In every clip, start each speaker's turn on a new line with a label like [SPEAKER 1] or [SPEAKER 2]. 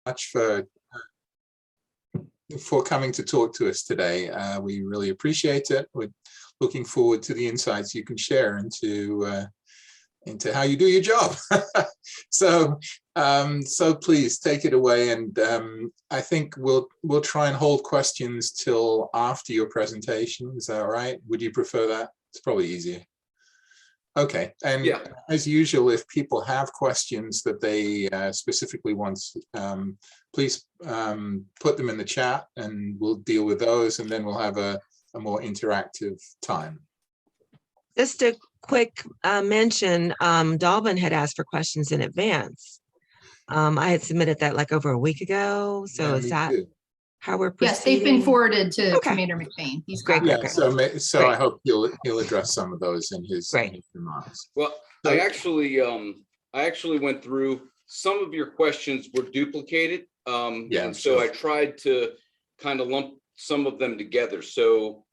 [SPEAKER 1] much for coming to talk to us today. We really appreciate it. We're looking forward to the insights you can share into how you do your job. So please take it away, and I think we'll try and hold questions till after your presentation. Is that all right? Would you prefer that? It's probably easier. Okay, and yeah, as usual, if people have questions that they specifically want, please put them in the chat and we'll deal with those, and then we'll have a more interactive time.
[SPEAKER 2] Just a quick mention, Dalvin had asked for questions in advance. I had submitted that like over a week ago. So is that how we're proceeding?
[SPEAKER 3] Yes, they've been forwarded to Commander McBain. He's
[SPEAKER 2] great.
[SPEAKER 1] Yeah, so great. I hope he'll address some of those in his remarks.
[SPEAKER 4] Well, so, I actually went through some of your questions were duplicated. And so I tried to kind of lump some of them together. So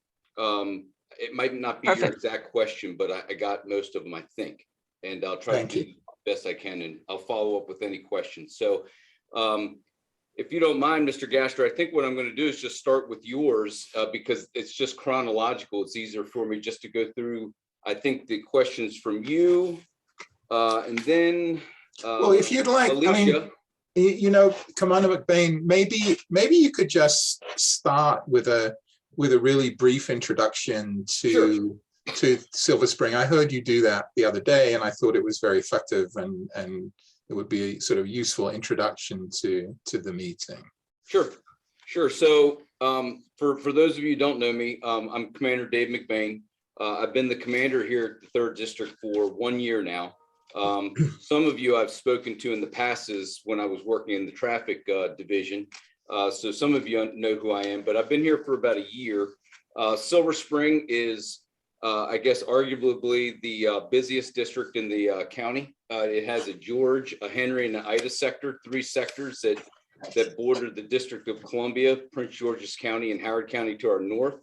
[SPEAKER 4] it might not be your exact question, but I got most of them, I think. And I'll try to do the best I can, and I'll follow up with any questions. So if you don't mind, Mr. Gaster, I think what I'm going to do is just start with yours because it's just chronological. It's easier for me just to go through, I think, the questions from you. And then
[SPEAKER 1] well, if you'd like,
[SPEAKER 4] Alicia.
[SPEAKER 1] I mean, Commander McBain, maybe you could just start with a really brief introduction to Silver Spring. I heard you do that the other day, and I thought it was very effective, and it would be a sort of useful introduction to the meeting.
[SPEAKER 4] Sure. So for those of you who don't know me, I'm Commander Dave McBain. I've been the commander here at the 3rd District for 1 year now. Some of you I've spoken to in the past is when I was working in the traffic division. So some of you know who I am, but I've been here for about a year. Silver Spring is, I guess, arguably the busiest district in the county. It has a George, a Henry, and an Ida sector, 3 sectors that border the District of Columbia, Prince George's County, and Howard County to our north.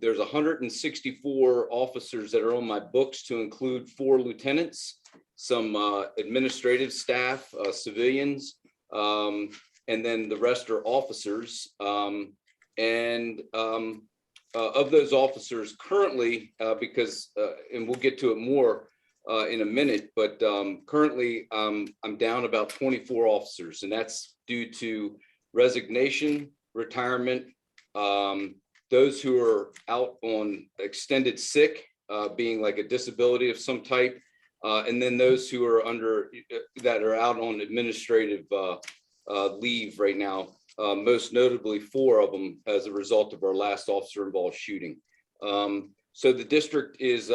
[SPEAKER 4] There's 164 officers that are on my books, to include 4 lieutenants, some administrative staff, civilians, and then the rest are officers. Of those officers currently, because, and we'll get to it more in a minute, but currently I'm down about 24 officers, and that's due to resignation, retirement, those who are out on extended sick, being like a disability of some type, and then those who are that are out on administrative leave right now. Most notably 4 of them as a result of our last officer involved shooting. So the district is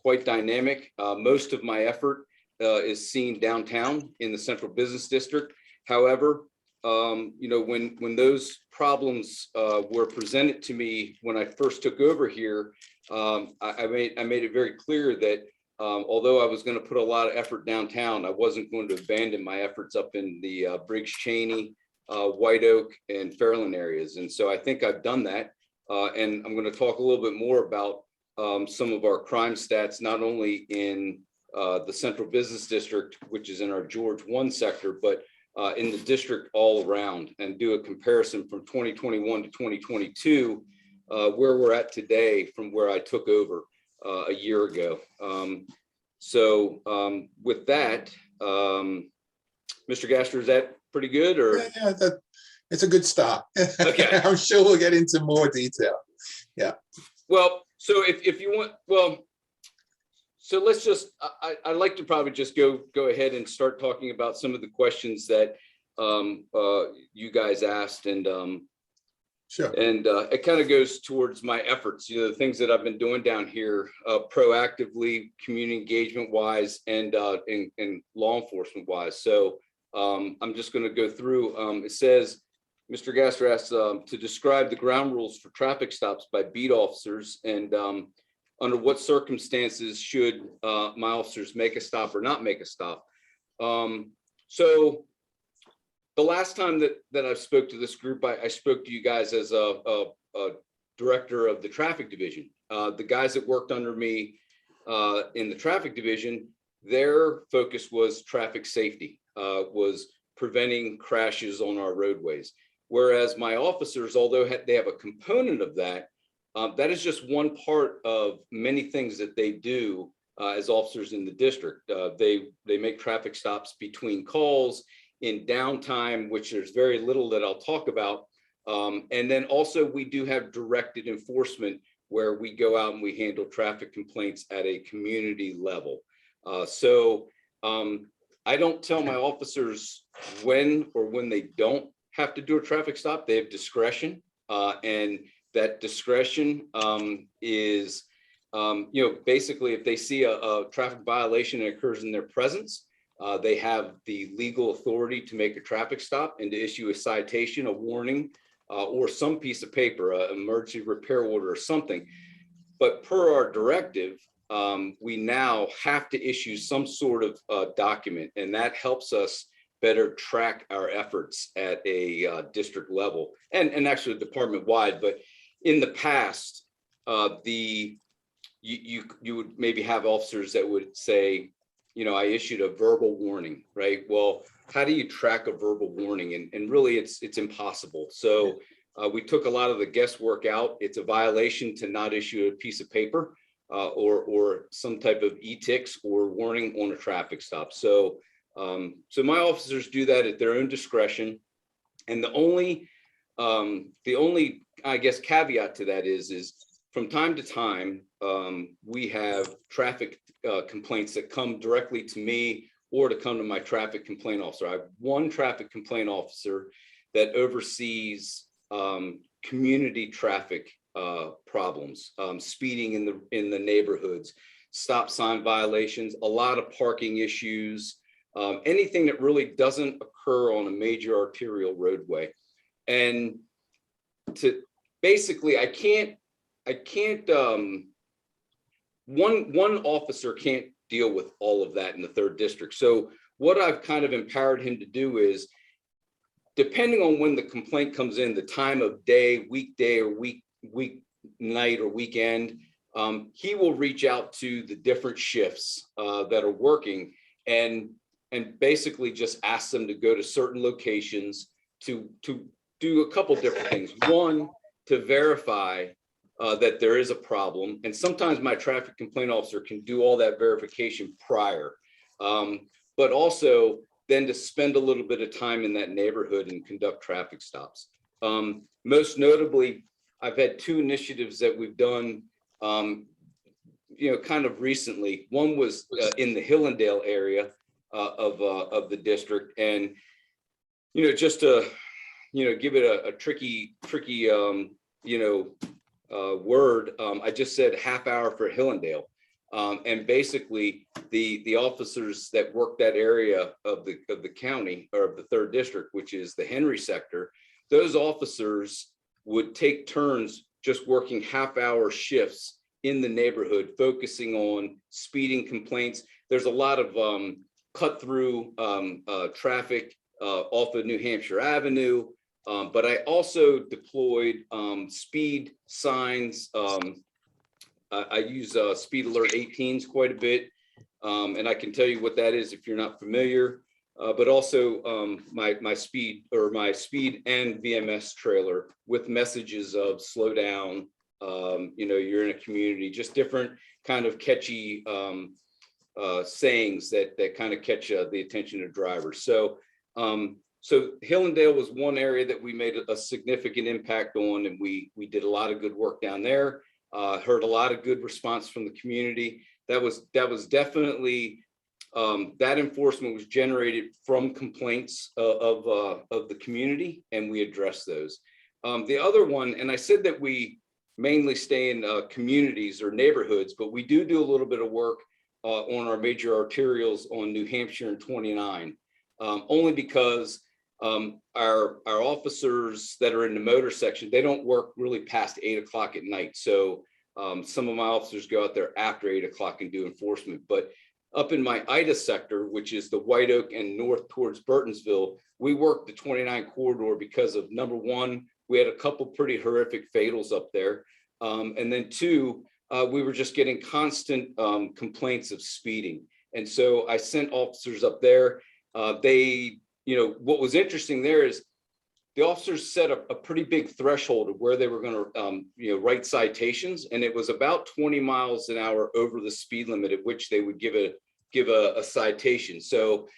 [SPEAKER 4] quite dynamic. Most of my effort is seen downtown in the Central Business District. However, when those problems were presented to me when I first took over here, I made it very clear that although I was going to put a lot of effort downtown, I wasn't going to abandon my efforts up in the Briggs Cheney, White Oak, and Fairland areas. And so I think I've done that. And I'm going to talk a little bit more about some of our crime stats, not only in the Central Business District, which is in our George 1 sector, but in the district all around, and do a comparison from 2021 to 2022, where we're at today from where I took over a year ago. With that, Mr. Gaster, is that pretty good? Or
[SPEAKER 1] yeah, it's a good start.
[SPEAKER 4] Okay.
[SPEAKER 1] I'm sure we'll get into more detail. Yeah.
[SPEAKER 4] Well, so if you want, so let's just, I'd like to probably just go ahead and start talking about some of the questions that you guys asked, and
[SPEAKER 1] sure.
[SPEAKER 4] And it kind of goes towards my efforts, the things that I've been doing down here proactively, community engagement wise, and law enforcement wise. So I'm just going to go through. It says, Mr. Gaster asked to describe the ground rules for traffic stops by beat officers, and under what circumstances should my officers make a stop or not make a stop. So the last time that I spoke to this group, I spoke to you guys as a director of the traffic division. The guys that worked under me in the traffic division, their focus was traffic safety, was preventing crashes on our roadways. Whereas my officers, although they have a component of that, that is just one part of many things that they do as officers in the district. They make traffic stops between calls, in downtime, which there's very little that I'll talk about. And then also we do have directed enforcement where we go out and we handle traffic complaints at a community level. So I don't tell my officers when they don't have to do a traffic stop. They have discretion, and that discretion is, basically if they see a traffic violation that occurs in their presence, they have the legal authority to make a traffic stop and to issue a citation, a warning, or some piece of paper, an emergency repair order or something. But per our directive, we now have to issue some sort of document, and that helps us better track our efforts at a district level and actually department wide. But in the past, you would maybe have officers that would say, I issued a verbal warning, right? Well, how do you track a verbal warning? And really it's impossible. So we took a lot of the guesswork out. It's a violation to not issue a piece of paper or some type of e-tics or warning on a traffic stop. So my officers do that at their own discretion. And the only I guess caveat to that is from time to time, we have traffic complaints that come directly to me or to come to my traffic complaint officer. I have one traffic complaint officer that oversees community traffic problems, speeding in the neighborhoods, stop sign violations, a lot of parking issues, anything that really doesn't occur on a major arterial roadway. And to basically, one officer can't deal with all of that in the 3rd district. So what I've kind of empowered him to do is, depending on when the complaint comes in, the time of day, weekday or weeknight or weekend, he will reach out to the different shifts that are working and basically just ask them to go to certain locations to do a couple different things. One, to verify that there is a problem. And sometimes my traffic complaint officer can do all that verification prior, but also then to spend a little bit of time in that neighborhood and conduct traffic stops. Most notably, I've had 2 initiatives that we've done, kind of recently. One was in the Hillendale area of the district. And, just to, give it a tricky, word, I just said half hour for Hillendale. And basically the officers that work that area of the county or of the 3rd district, which is the Henry sector, those officers would take turns just working half-hour shifts in the neighborhood, focusing on speeding complaints. There's a lot of cut through traffic off of New Hampshire Avenue. But I also deployed speed signs. I use speed alert 18s quite a bit. And I can tell you what that is if you're not familiar. But also my speed and VMS trailer with messages of slow down, you're in a community, just different kind of catchy sayings that kind of catch the attention of drivers. So Hillendale was one area that we made a significant impact on, and we did a lot of good work down there. Heard a lot of good response from the community. That was definitely that enforcement was generated from complaints of the community, and we addressed those. The other one, and I said that we mainly stay in communities or neighborhoods, but we do a little bit of work on our major arterials on New Hampshire and 29, only because our officers that are in the motor section, they don't work really past 8 o'clock at night. So some of my officers go out there after 8 o'clock and do enforcement. But up in my Ida sector, which is the White Oak and north towards Burtonsville, we work the 29 corridor because of, number one, we had a couple pretty horrific fatals up there. And then 2, we were just getting constant complaints of speeding. And so I sent officers up there. They what was interesting there is the officers set a pretty big threshold of where they were going to, write citations, and it was about 20 miles an hour over the speed limit at which they would give a citation. So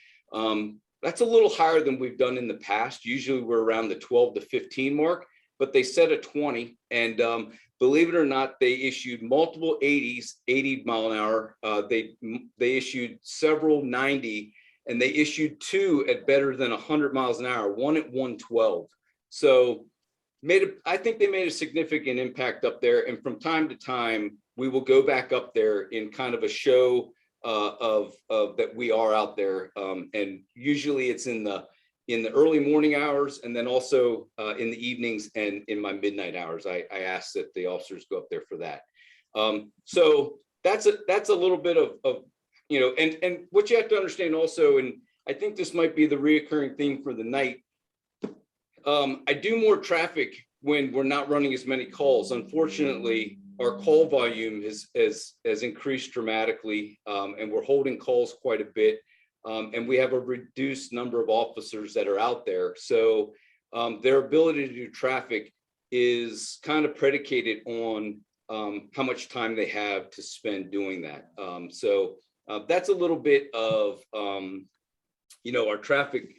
[SPEAKER 4] that's a little higher than we've done in the past. Usually we're around the 12 to 15 mark, but they set a 20, and believe it or not, they issued multiple 80 mile an hour. They issued several 90. And they issued 2 at better than 100 miles an hour, 1 at 112. So I think they made a significant impact up there. And from time to time, we will go back up there in kind of a show of that we are out there. And usually it's in the early morning hours, and then also in the evenings and in my midnight hours. I ask that the officers go up there for that. So that's a little bit of and what you have to understand also, and I think this might be the reoccurring theme for the night. I do more traffic when we're not running as many calls. Unfortunately, our call volume has increased dramatically, and we're holding calls quite a bit. And we have a reduced number of officers that are out there. So their ability to do traffic is kind of predicated on how much time they have to spend doing that. So that's a little bit of, our traffic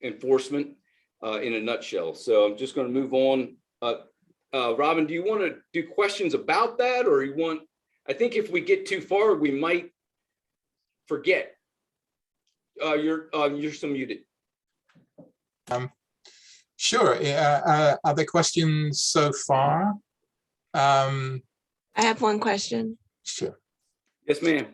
[SPEAKER 4] enforcement in a nutshell. So I'm just going to move on. Robin, do you want to do questions about that, or I think if we get too far, we might forget. You're still muted.
[SPEAKER 1] Sure. Are there questions so far?
[SPEAKER 2] I have one question.
[SPEAKER 1] Sure.
[SPEAKER 4] Yes, ma'am.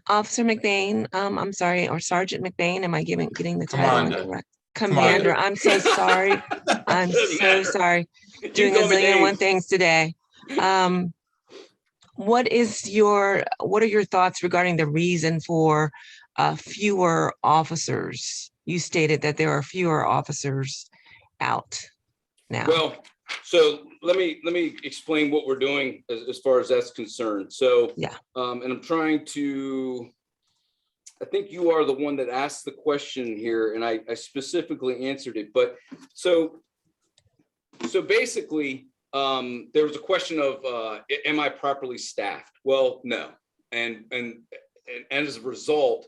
[SPEAKER 2] Officer McBain, I'm sorry, or Sergeant McBain, am I getting the title incorrect?
[SPEAKER 1] Commander.
[SPEAKER 2] I'm so sorry. I'm so sorry. Doing a zillion one things today. What are your thoughts regarding the reason for fewer officers? You stated that there are fewer officers out now.
[SPEAKER 4] Well, so let me explain what we're doing as far as that's concerned. So
[SPEAKER 2] yeah,
[SPEAKER 4] and I'm trying to. I think you are the one that asked the question here, and I specifically answered it. But so basically, there was a question of, am I properly staffed? Well, no, and as a result,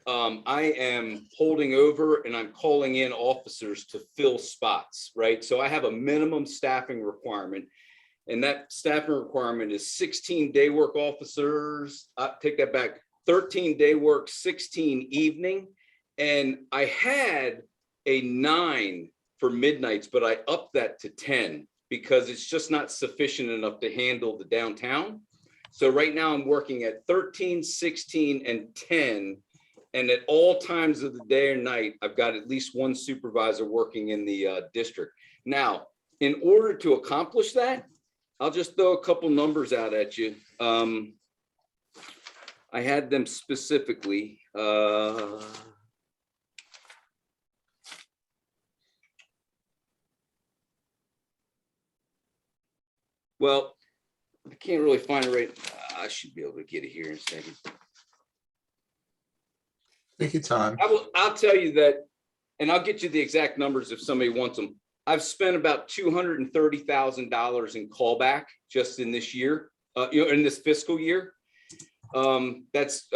[SPEAKER 4] I am holding over and I'm calling in officers to fill spots, right? So I have a minimum staffing requirement, and that staffing requirement is 16 day work officers. Take that back, 13 day work, 16 evening. And I had a 9 for midnights, but I upped that to 10 because it's just not sufficient enough to handle the downtown. So right now I'm working at 13, 16, and 10. And at all times of the day or night, I've got at least one supervisor working in the district. Now, in order to accomplish that, I'll just throw a couple numbers out at you. I had them specifically. Well, I can't really find it right. I should be able to get it here in a second.
[SPEAKER 1] Take your time.
[SPEAKER 4] I'll tell you that, and I'll get you the exact numbers if somebody wants them. I've spent about $230,000 in callback just in this year, in this fiscal year. That's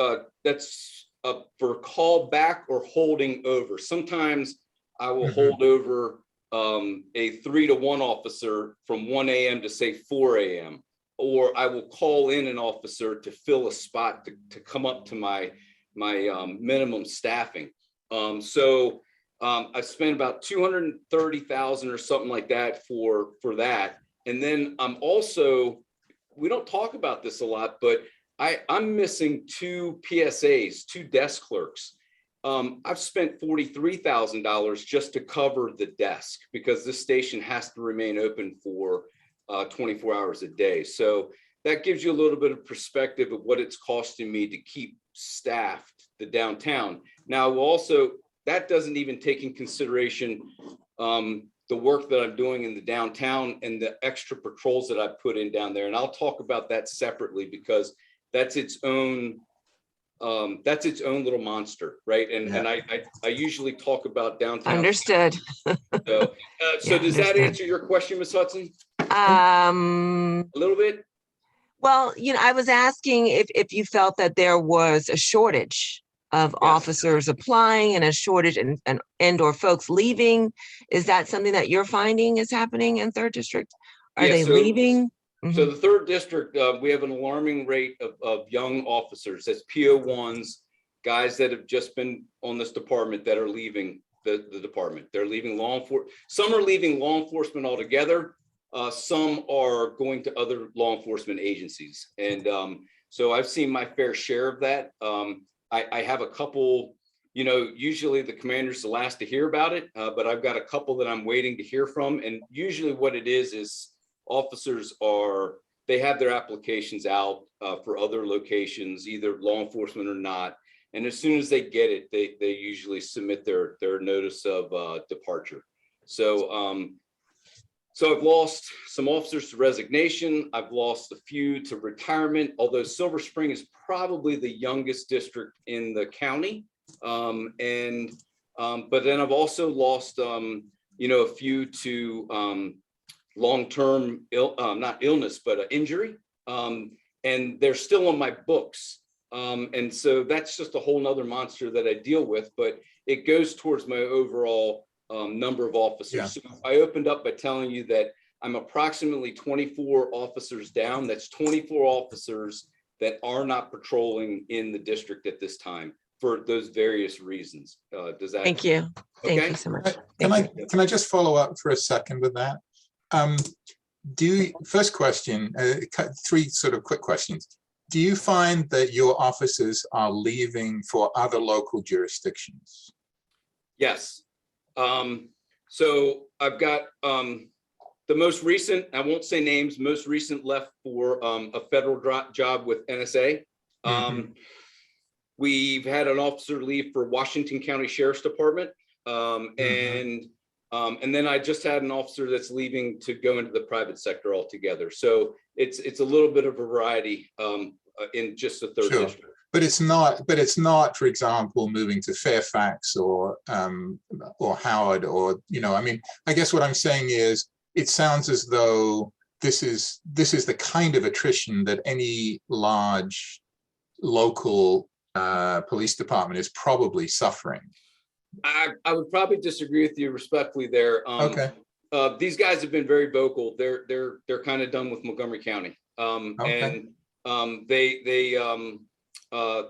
[SPEAKER 4] for callback or holding over. Sometimes I will hold over a 3 to 1 officer from 1 a.m. to say 4 a.m. Or I will call in an officer to fill a spot to come up to my minimum staffing. So I spent about $230,000 or something like that for that. And then I'm also, we don't talk about this a lot, but I'm missing 2 PSAs, 2 desk clerks. I've spent $43,000 just to cover the desk because this station has to remain open for 24 hours a day. So that gives you a little bit of perspective of what it's costing me to keep staffed the downtown. Now, also, that doesn't even take in consideration the work that I'm doing in the downtown and the extra patrols that I put in down there. And I'll talk about that separately because that's its own that's its own little monster, right? And I usually talk about downtown.
[SPEAKER 2] Understood.
[SPEAKER 4] So does that answer your question, Ms. Hudson? A little bit.
[SPEAKER 2] Well, I was asking if you felt that there was a shortage of officers applying and a shortage and or folks leaving. Is that something that you're finding is happening in 3rd District? Are they leaving?
[SPEAKER 4] So the 3rd District, we have an alarming rate of young officers. That's PO1s, guys that have just been on this department that are leaving the department. They're leaving law enforcement. Some are leaving law enforcement altogether. Some are going to other law enforcement agencies. And so I've seen my fair share of that. I have a couple, usually the commander's the last to hear about it, but I've got a couple that I'm waiting to hear from. And usually what it is officers they have their applications out for other locations, either law enforcement or not. And as soon as they get it, they usually submit their notice of departure. So I've lost some officers to resignation. I've lost a few to retirement, although Silver Spring is probably the youngest district in the county. But then I've also lost, a few to long-term, not illness, but injury. And they're still on my books. And so that's just a whole nother monster that I deal with, but it goes towards my overall number of officers. Yeah. So I opened up by telling you that I'm approximately 24 officers down. That's 24 officers that are not patrolling in the district at this time for those various reasons. Does that?
[SPEAKER 2] Thank you.
[SPEAKER 4] Okay?
[SPEAKER 2] Thank you so much.
[SPEAKER 1] Can I just follow up for a second with that? First question, 3 sort of quick questions. Do you find that your officers are leaving for other local jurisdictions?
[SPEAKER 4] Yes. So I've got the most recent, I won't say names, most recent left for a federal job with NSA. We've had an officer leave for Washington County Sheriff's Department. And then I just had an officer that's leaving to go into the private sector altogether. So it's a little bit of a variety in just the 3rd District.
[SPEAKER 1] But it's not, for example, moving to Fairfax or Howard or, I guess what I'm saying is it sounds as though this is the kind of attrition that any large local police department is probably suffering.
[SPEAKER 4] I would probably disagree with you respectfully there.
[SPEAKER 1] Okay.
[SPEAKER 4] These guys have been very vocal. They're kind of done with Montgomery County.
[SPEAKER 1] Okay.
[SPEAKER 4] And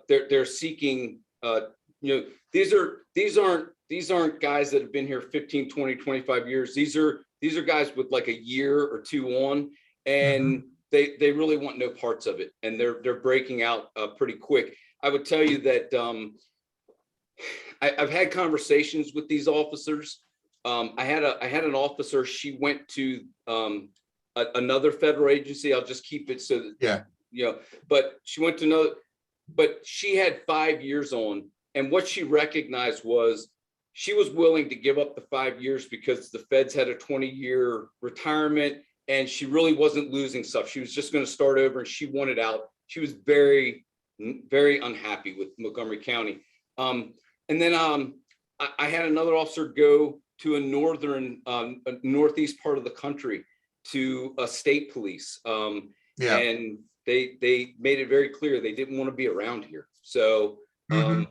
[SPEAKER 4] they're seeking, these aren't guys that have been here 15, 20, 25 years. These are guys with like a year or 2 on, and they really want no parts of it. And they're breaking out pretty quick. I would tell you that I've had conversations with these officers. I had an officer, she went to another federal agency. I'll just keep it so that, but she went to another, but she had 5 years on. And what she recognized was she was willing to give up the 5 years because the feds had a 20-year retirement and she really wasn't losing stuff. She was just going to start over and she wanted out. She was very, very unhappy with Montgomery County. And then I had another officer go to a northeast part of the country to a state police. And they made it very clear they didn't want to be around here. So, I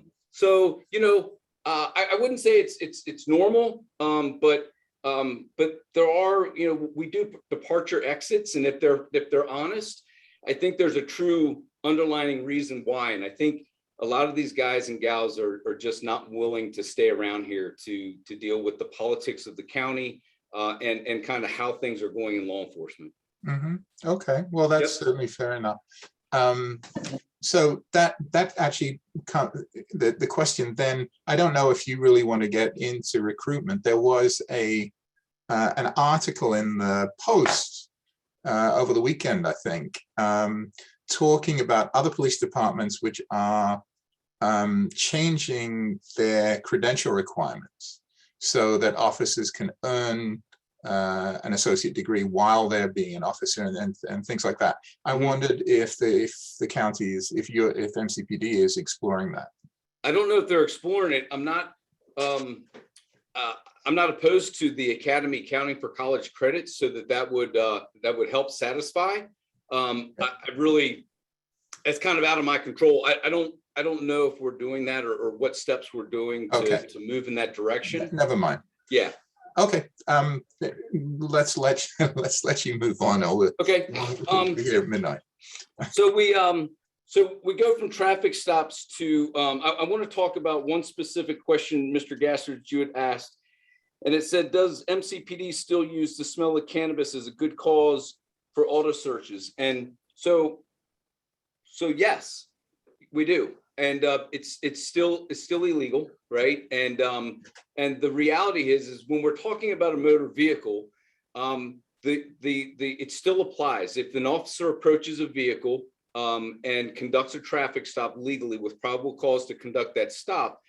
[SPEAKER 4] wouldn't say it's normal, but there are, we do departure exits, and if they're honest, I think there's a true underlying reason why. And I think a lot of these guys and gals are just not willing to stay around here to deal with the politics of the county and kind of how things are going in law enforcement.
[SPEAKER 1] Okay, well, that's certainly fair enough. So that actually, the question then, I don't know if you really want to get into recruitment. There was an article in the Post over the weekend, I think, talking about other police departments which are changing their credential requirements so that officers can earn an associate degree while they're being an officer and things like that. I
[SPEAKER 4] Mhm.
[SPEAKER 1] wondered if the county is, if MCPD is exploring that.
[SPEAKER 4] I don't know if they're exploring it. Um, I'm not opposed to the academy counting for college credits, so that would help satisfy. I really, it's kind of out of my control. I don't know if we're doing that or what steps we're doing
[SPEAKER 1] Okay.
[SPEAKER 4] to move in that direction.
[SPEAKER 1] Never mind.
[SPEAKER 4] Yeah.
[SPEAKER 1] Okay. Let's let you move on.
[SPEAKER 4] Okay.
[SPEAKER 1] We're here at midnight.
[SPEAKER 4] So we go from traffic stops to, I want to talk about one specific question, Mr. Gasser, that you had asked. And it said, does MCPD still use the smell of cannabis as a good cause for auto searches? And so yes, we do. And it's still illegal, right? And the reality is when we're talking about a motor vehicle, it still applies. If an officer approaches a vehicle and conducts a traffic stop legally with probable cause to conduct that stop,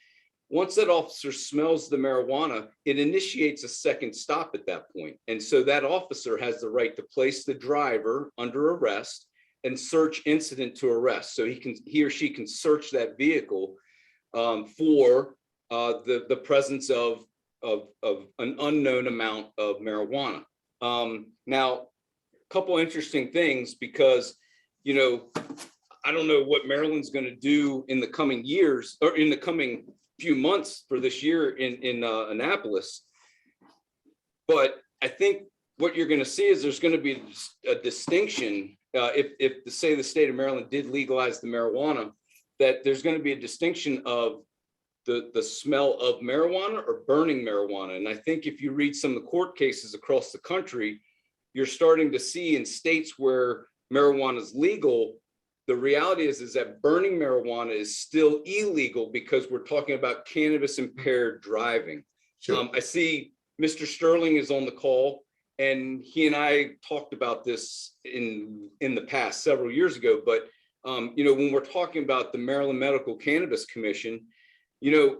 [SPEAKER 4] once that officer smells the marijuana, it initiates a second stop at that point. And so that officer has the right to place the driver under arrest and search incident to arrest. So he or she can search that vehicle for the presence of an unknown amount of marijuana. Now, a couple interesting things, because, you know, I don't know what Maryland's going to do in the coming years or in the coming few months for this year in Annapolis. But I think what you're going to see is there's going to be a distinction if say the state of Maryland did legalize the marijuana, that there's going to be a distinction of the smell of marijuana or burning marijuana. And I think if you read some of the court cases across the country, you're starting to see in states where marijuana is legal, the reality is that burning marijuana is still illegal because we're talking about cannabis impaired driving.
[SPEAKER 1] Sure.
[SPEAKER 4] I see Mr. Sterling is on the call, and he and I talked about this in the past several years ago. But you know, when we're talking about the Maryland Medical Cannabis Commission, you know,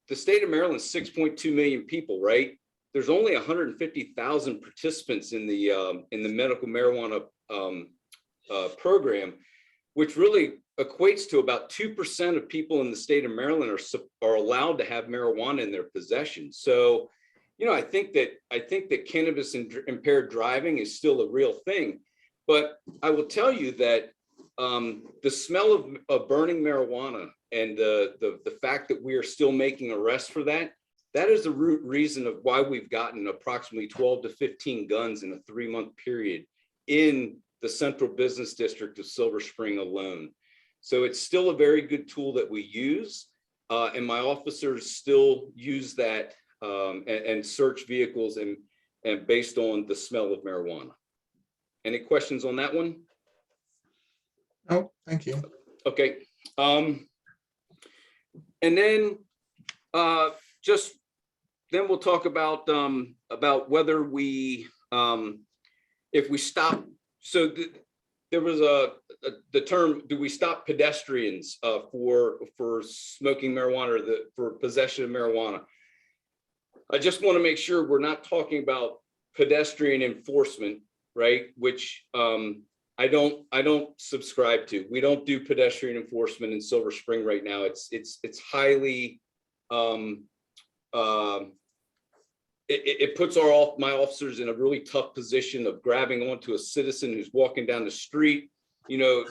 [SPEAKER 4] the state of Maryland is 6.2 million people, right? There's only 150,000 participants in the medical marijuana program, which really equates to about 2% of people in the state of Maryland are allowed to have marijuana in their possession. So, you know, I think that cannabis impaired driving is still a real thing. But I will tell you that the smell of burning marijuana and the fact that we are still making arrests for that is the root reason of why we've gotten approximately 12 to 15 guns in a 3-month period in the central business district of Silver Spring alone. So it's still a very good tool that we use, and my officers still use that and search vehicles and based on the smell of marijuana. Any questions on that one?
[SPEAKER 1] No, thank you.
[SPEAKER 4] Okay. And then then we'll talk about whether we if we stop. So there was the term, do we stop pedestrians for smoking marijuana or for possession of marijuana? I just want to make sure we're not talking about pedestrian enforcement, right? Which I don't subscribe to. We don't do pedestrian enforcement in Silver Spring right now. It's highly it puts my officers in a really tough position of grabbing onto a citizen who's walking down the street. You know,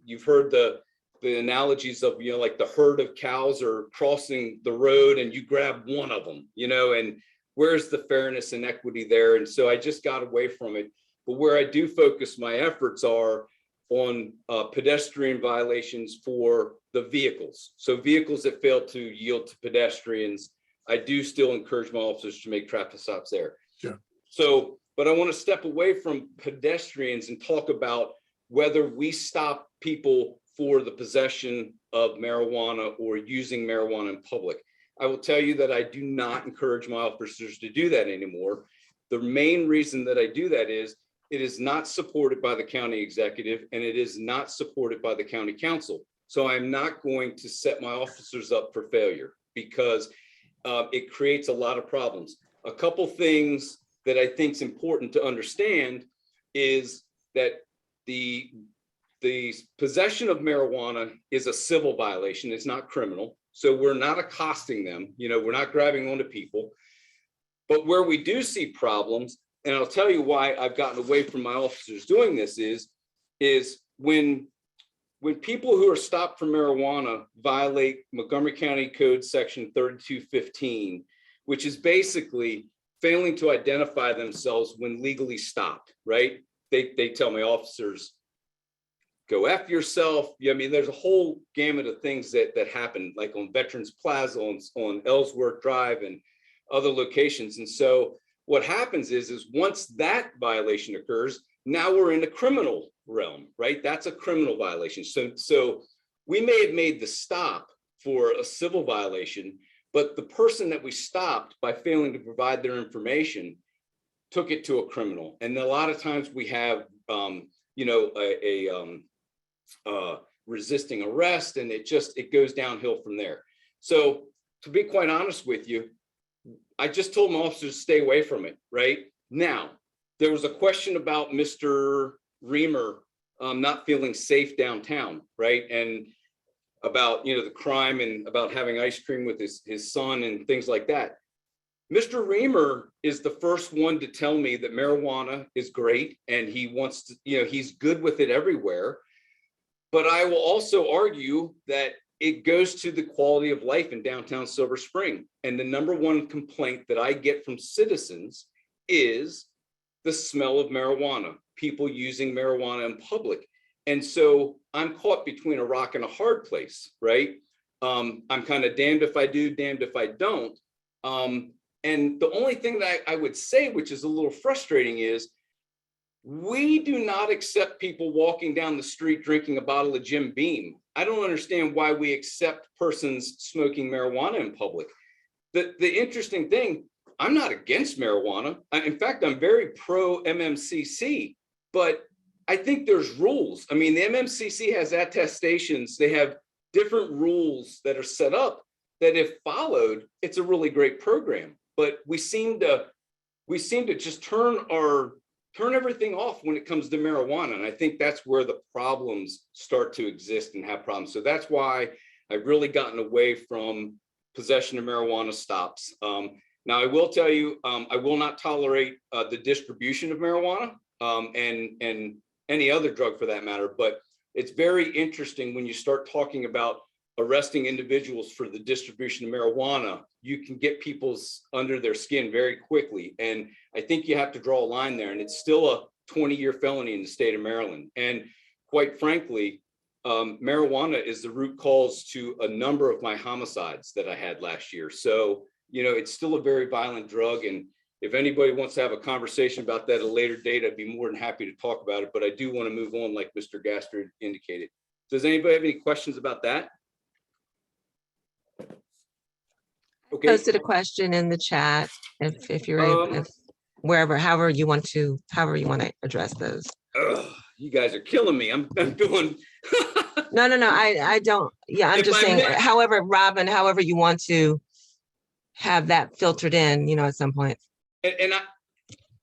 [SPEAKER 4] you've heard the analogies of, you know, like the herd of cows are crossing the road and you grab one of them, you know, and where's the fairness and equity there? And so I just got away from it. But where I do focus my efforts are on pedestrian violations for the vehicles. So vehicles that fail to yield to pedestrians, I do still encourage my officers to make traffic stops there.
[SPEAKER 1] Sure.
[SPEAKER 4] So, but I want to step away from pedestrians and talk about whether we stop people for the possession of marijuana or using marijuana in public. I will tell you that I do not encourage my officers to do that anymore. The main reason that I do that is it is not supported by the county executive and it is not supported by the county council. So I'm not going to set my officers up for failure because it creates a lot of problems. a couple things that I think is important to understand is that the possession of marijuana is a civil violation. It's not criminal. So we're not accosting them. We're not grabbing onto people. But where we do see problems, and I'll tell you why I've gotten away from my officers doing this is when people who are stopped for marijuana violate Montgomery County Code Section 3215, which is basically failing to identify themselves when legally stopped, right? They tell my officers, go F yourself. I mean, there's a whole gamut of things that happen, like on Veterans Plaza, on Ellsworth Drive and other locations. And so what happens is once that violation occurs, now we're in the criminal realm, right? That's a criminal violation. So we may have made the stop for a civil violation, but the person that we stopped by failing to provide their information took it to a criminal. And a lot of times we have, resisting arrest, and it goes downhill from there. So to be quite honest with you, I just told my officers to stay away from it. Right now, there was a question about Mr. Reamer not feeling safe downtown, right? And about, the crime and about having ice cream with his son and things like that. Mr. Reamer is the first one to tell me that marijuana is great and he wants to, he's good with it everywhere. But I will also argue that it goes to the quality of life in downtown Silver Spring. And the number one complaint that I get from citizens is the smell of marijuana, people using marijuana in public. And so I'm caught between a rock and a hard place, right? I'm kind of damned if I do, damned if I don't. And the only thing that I would say, which is a little frustrating, is we do not accept people walking down the street drinking a bottle of Jim Beam. I don't understand why we accept persons smoking marijuana in public. The interesting thing, I'm not against marijuana. In fact, I'm very pro MMCC, but I think there's rules. I mean, the MMCC has attestations. They have different rules that are set up that if followed, it's a really great program. But we seem to just turn everything off when it comes to marijuana. And I think that's where the problems start to exist and have problems. So that's why I've really gotten away from possession of marijuana stops. Now, I will tell you, I will not tolerate the distribution of marijuana and any other drug for that matter. But it's very interesting when you start talking about arresting individuals for the distribution of marijuana, you can get people's under their skin very quickly. And I think you have to draw a line there. And it's still a 20-year felony in the state of Maryland. And quite frankly, marijuana is the root cause to a number of my homicides that I had last year. So, it's still a very violent drug. And if anybody wants to have a conversation about that at a later date, I'd be more than happy to talk about it. But I do want to move on, like Mr. Gaster indicated. Does anybody have any questions about that? Okay.
[SPEAKER 2] Posted a question in the chat if you're able, however you want to address those.
[SPEAKER 4] You guys are killing me. I'm doing.
[SPEAKER 2] No. I don't. Yeah, I'm just saying. However, Robin, however you want to have that filtered in, at some point.
[SPEAKER 4] And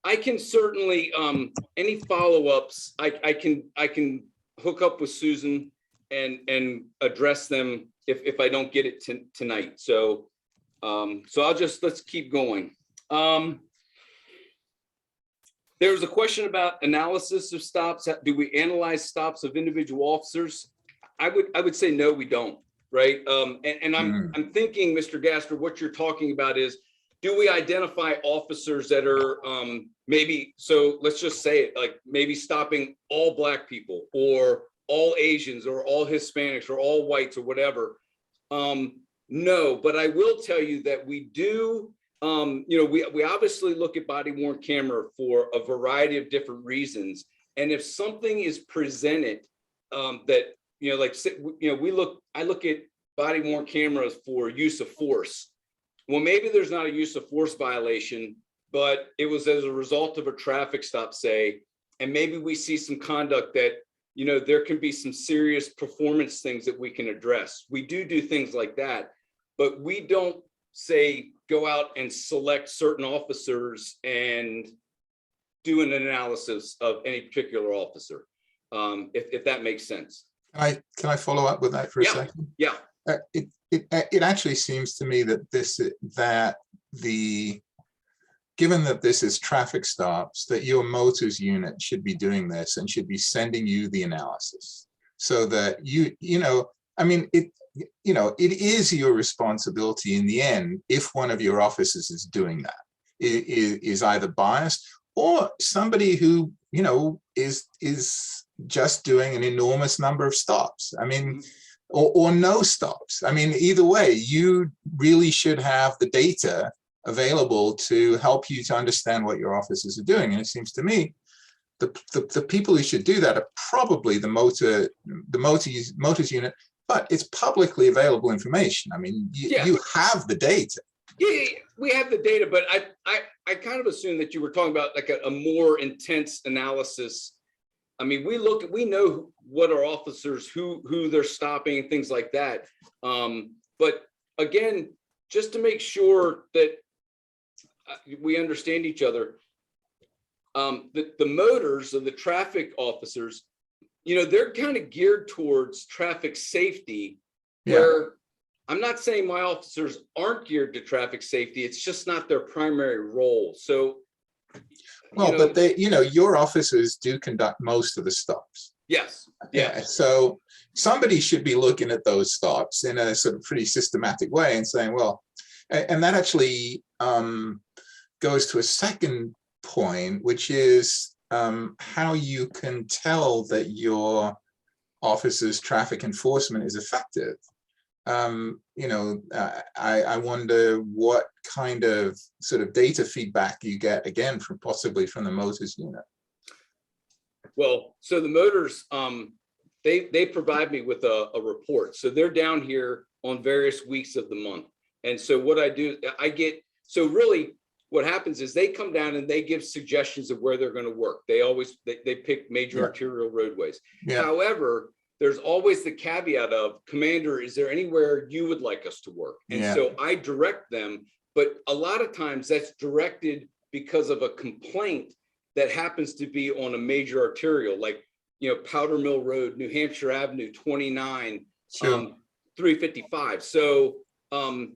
[SPEAKER 4] I can certainly any follow-ups. I can hook up with Susan and address them if I don't get it tonight. So let's keep going. There's a question about analysis of stops. Do we analyze stops of individual officers? I would say no, we don't. Right. And I'm thinking, Mr. Gaster, what you're talking about is, do we identify officers that are maybe, so let's just say it, like maybe stopping all Black people or all Asians or all Hispanics or all whites or whatever? No, but I will tell you that we do, we obviously look at body worn camera for a variety of different reasons. And if something is presented that, I look at body worn cameras for use of force. Well, maybe there's not a use of force violation, but it was as a result of a traffic stop, say, and maybe we see some conduct that, there can be some serious performance things that we can address. We do things like that, but we don't say, go out and select certain officers and do an analysis of any particular officer, if that makes sense.
[SPEAKER 1] Can I follow up with that for a second?
[SPEAKER 4] Yeah.
[SPEAKER 1] It actually seems to me that given that this is traffic stops, that your motors unit should be doing this and should be sending you the analysis, so that it is your responsibility in the end if one of your officers is doing that, is either biased or somebody who is just doing an enormous number of stops. I mean, or no stops. I mean, either way, you really should have the data available to help you to understand what your officers are doing. And it seems to me the people who should do that are probably the motors unit, but it's publicly available information. I mean, you have the data.
[SPEAKER 4] Yeah, we have the data, but I kind of assume that you were talking about like a more intense analysis. I mean, we know what our officers, who they're stopping and things like that. But again, just to make sure that we understand each other, the motors of the traffic officers, they're kind of geared towards traffic safety, where I'm not saying my officers aren't geared to traffic safety. It's just not their primary role. So,
[SPEAKER 1] but your officers do conduct most of the stops.
[SPEAKER 4] Yes. Yeah.
[SPEAKER 1] So somebody should be looking at those stops in a sort of pretty systematic way and saying, well, and that actually goes to a second point, which is how you can tell that your officer's traffic enforcement is effective. I wonder what kind of sort of data feedback you get, again, possibly from the motors unit.
[SPEAKER 4] Well, so the motors, they provide me with a report. So they're down here on various weeks of the month. And so what I do, so really what happens is they come down and they give suggestions of where they're going to work. They pick major arterial roadways. However, there's always the caveat of, Commander, is there anywhere you would like us to work? And so I direct them, but a lot of times that's directed because of a complaint that happens to be on a major arterial, like, Powder Mill Road, New Hampshire Avenue, 29, 355. So, and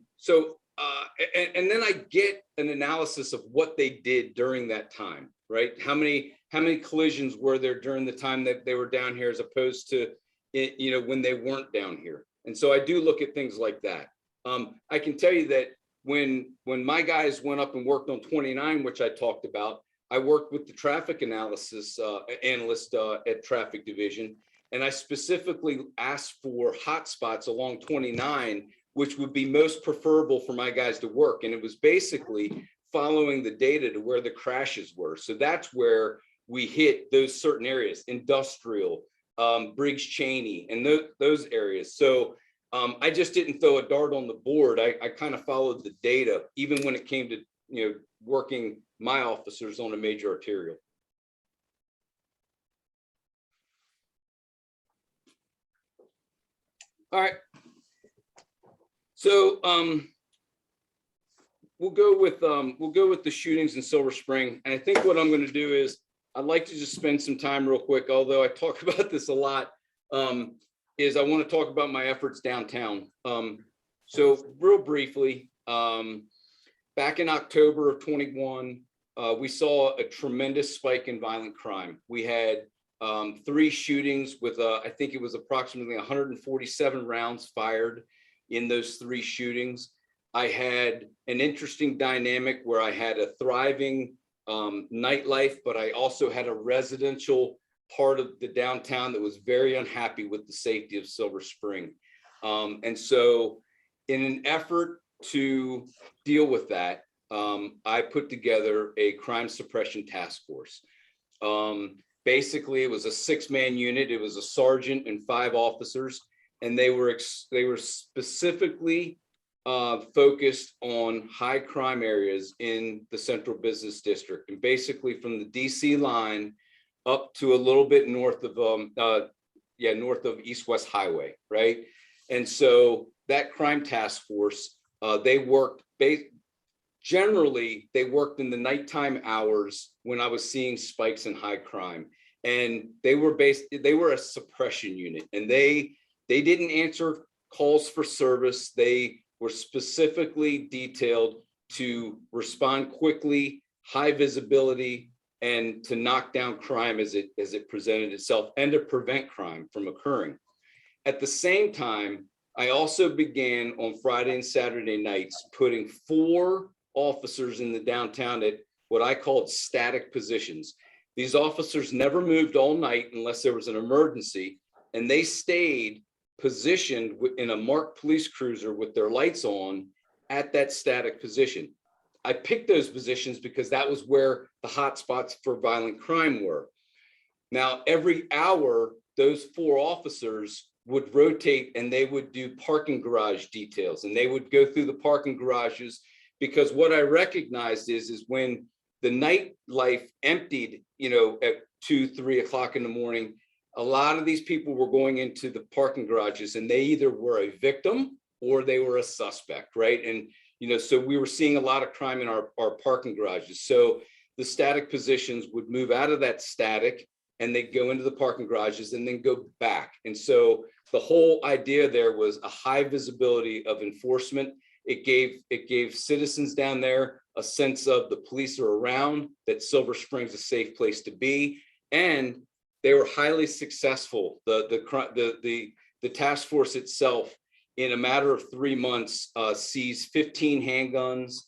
[SPEAKER 4] then I get an analysis of what they did during that time, right? How many collisions were there during the time that they were down here, as opposed to, when they weren't down here. And so I do look at things like that. I can tell you that when my guys went up and worked on 29, which I talked about, I worked with the traffic analysis analyst at Traffic Division, and I specifically asked for hotspots along 29, which would be most preferable for my guys to work. And it was basically following the data to where the crashes were. So that's where we hit those certain areas, industrial, Briggs Cheney, and those areas. So I just didn't throw a dart on the board. I kind of followed the data, even when it came to working my officers on a major arterial. All right. So we'll go with the shootings in Silver Spring. And I think what I'm going to do is, I'd like to just spend some time real quick, although I talk about this a lot, is I want to talk about my efforts downtown. So real briefly, back in October of 21, we saw a tremendous spike in violent crime. We had 3 shootings with, I think it was approximately 147 rounds fired in those 3 shootings. I had an interesting dynamic where I had a thriving nightlife, but I also had a residential part of the downtown that was very unhappy with the safety of Silver Spring. And so in an effort to deal with that, I put together a crime suppression task force. Basically, it was a 6-man unit. It was a sergeant and 5 officers, and they were specifically focused on high crime areas in the Central Business District, and basically from the DC line up to a little bit north of north of East-West Highway, right? And so that crime task force, they worked generally they worked in the nighttime hours when I was seeing spikes in high crime, and they were a suppression unit, and they didn't answer calls for service. They were specifically detailed to respond quickly, high visibility, and to knock down crime as it presented itself, and to prevent crime from occurring. At the same time, I also began on Friday and Saturday nights putting 4 officers in the downtown at what I called static positions. These officers never moved all night unless there was an emergency, and they stayed positioned in a marked police cruiser with their lights on at that static position. I picked those positions because that was where the hot spots for violent crime were. Now, every hour, those 4 officers would rotate and they would do parking garage details, and they would go through the parking garages, because what I recognized is when the nightlife emptied, at 2, 3 o'clock in the morning, a lot of these people were going into the parking garages, and they either were a victim or they were a suspect, right? And so we were seeing a lot of crime in our parking garages. So the static positions would move out of that static and they'd go into the parking garages and then go back. And so the whole idea there was a high visibility of enforcement. It gave citizens down there a sense of the police are around, that Silver Spring's a safe place to be, and they were highly successful. The task force itself, in a matter of 3 months, seized 15 handguns.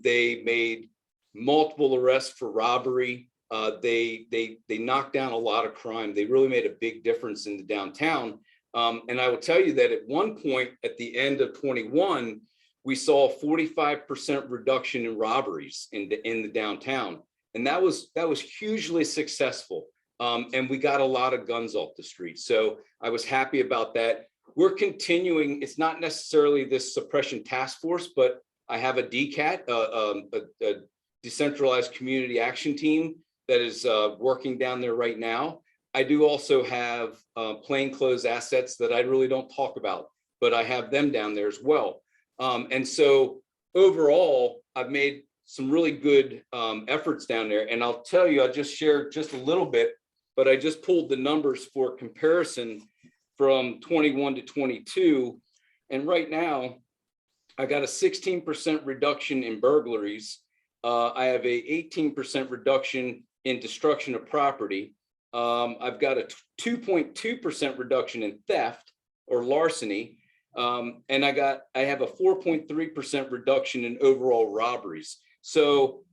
[SPEAKER 4] They made multiple arrests for robbery. They knocked down a lot of crime. They really made a big difference in the downtown. And I will tell you that at one point, at the end of 21, we saw a 45% reduction in robberies in the downtown, and that was hugely successful. And we got a lot of guns off the street. So I was happy about that. We're continuing. It's not necessarily this suppression task force, but I have a DCAT, a decentralized community action team that is working down there right now. I do also have plainclothes assets that I really don't talk about, but I have them down there as well. And so overall, I've made some really good efforts down there. And I'll tell you, I just shared just a little bit, but I just pulled the numbers for comparison from 21 to 22. And right now, I got a 16% reduction in burglaries. I have a 18% reduction in destruction of property. I've got a 2.2% reduction in theft or larceny. And I have a 4.3% reduction in overall robberies. So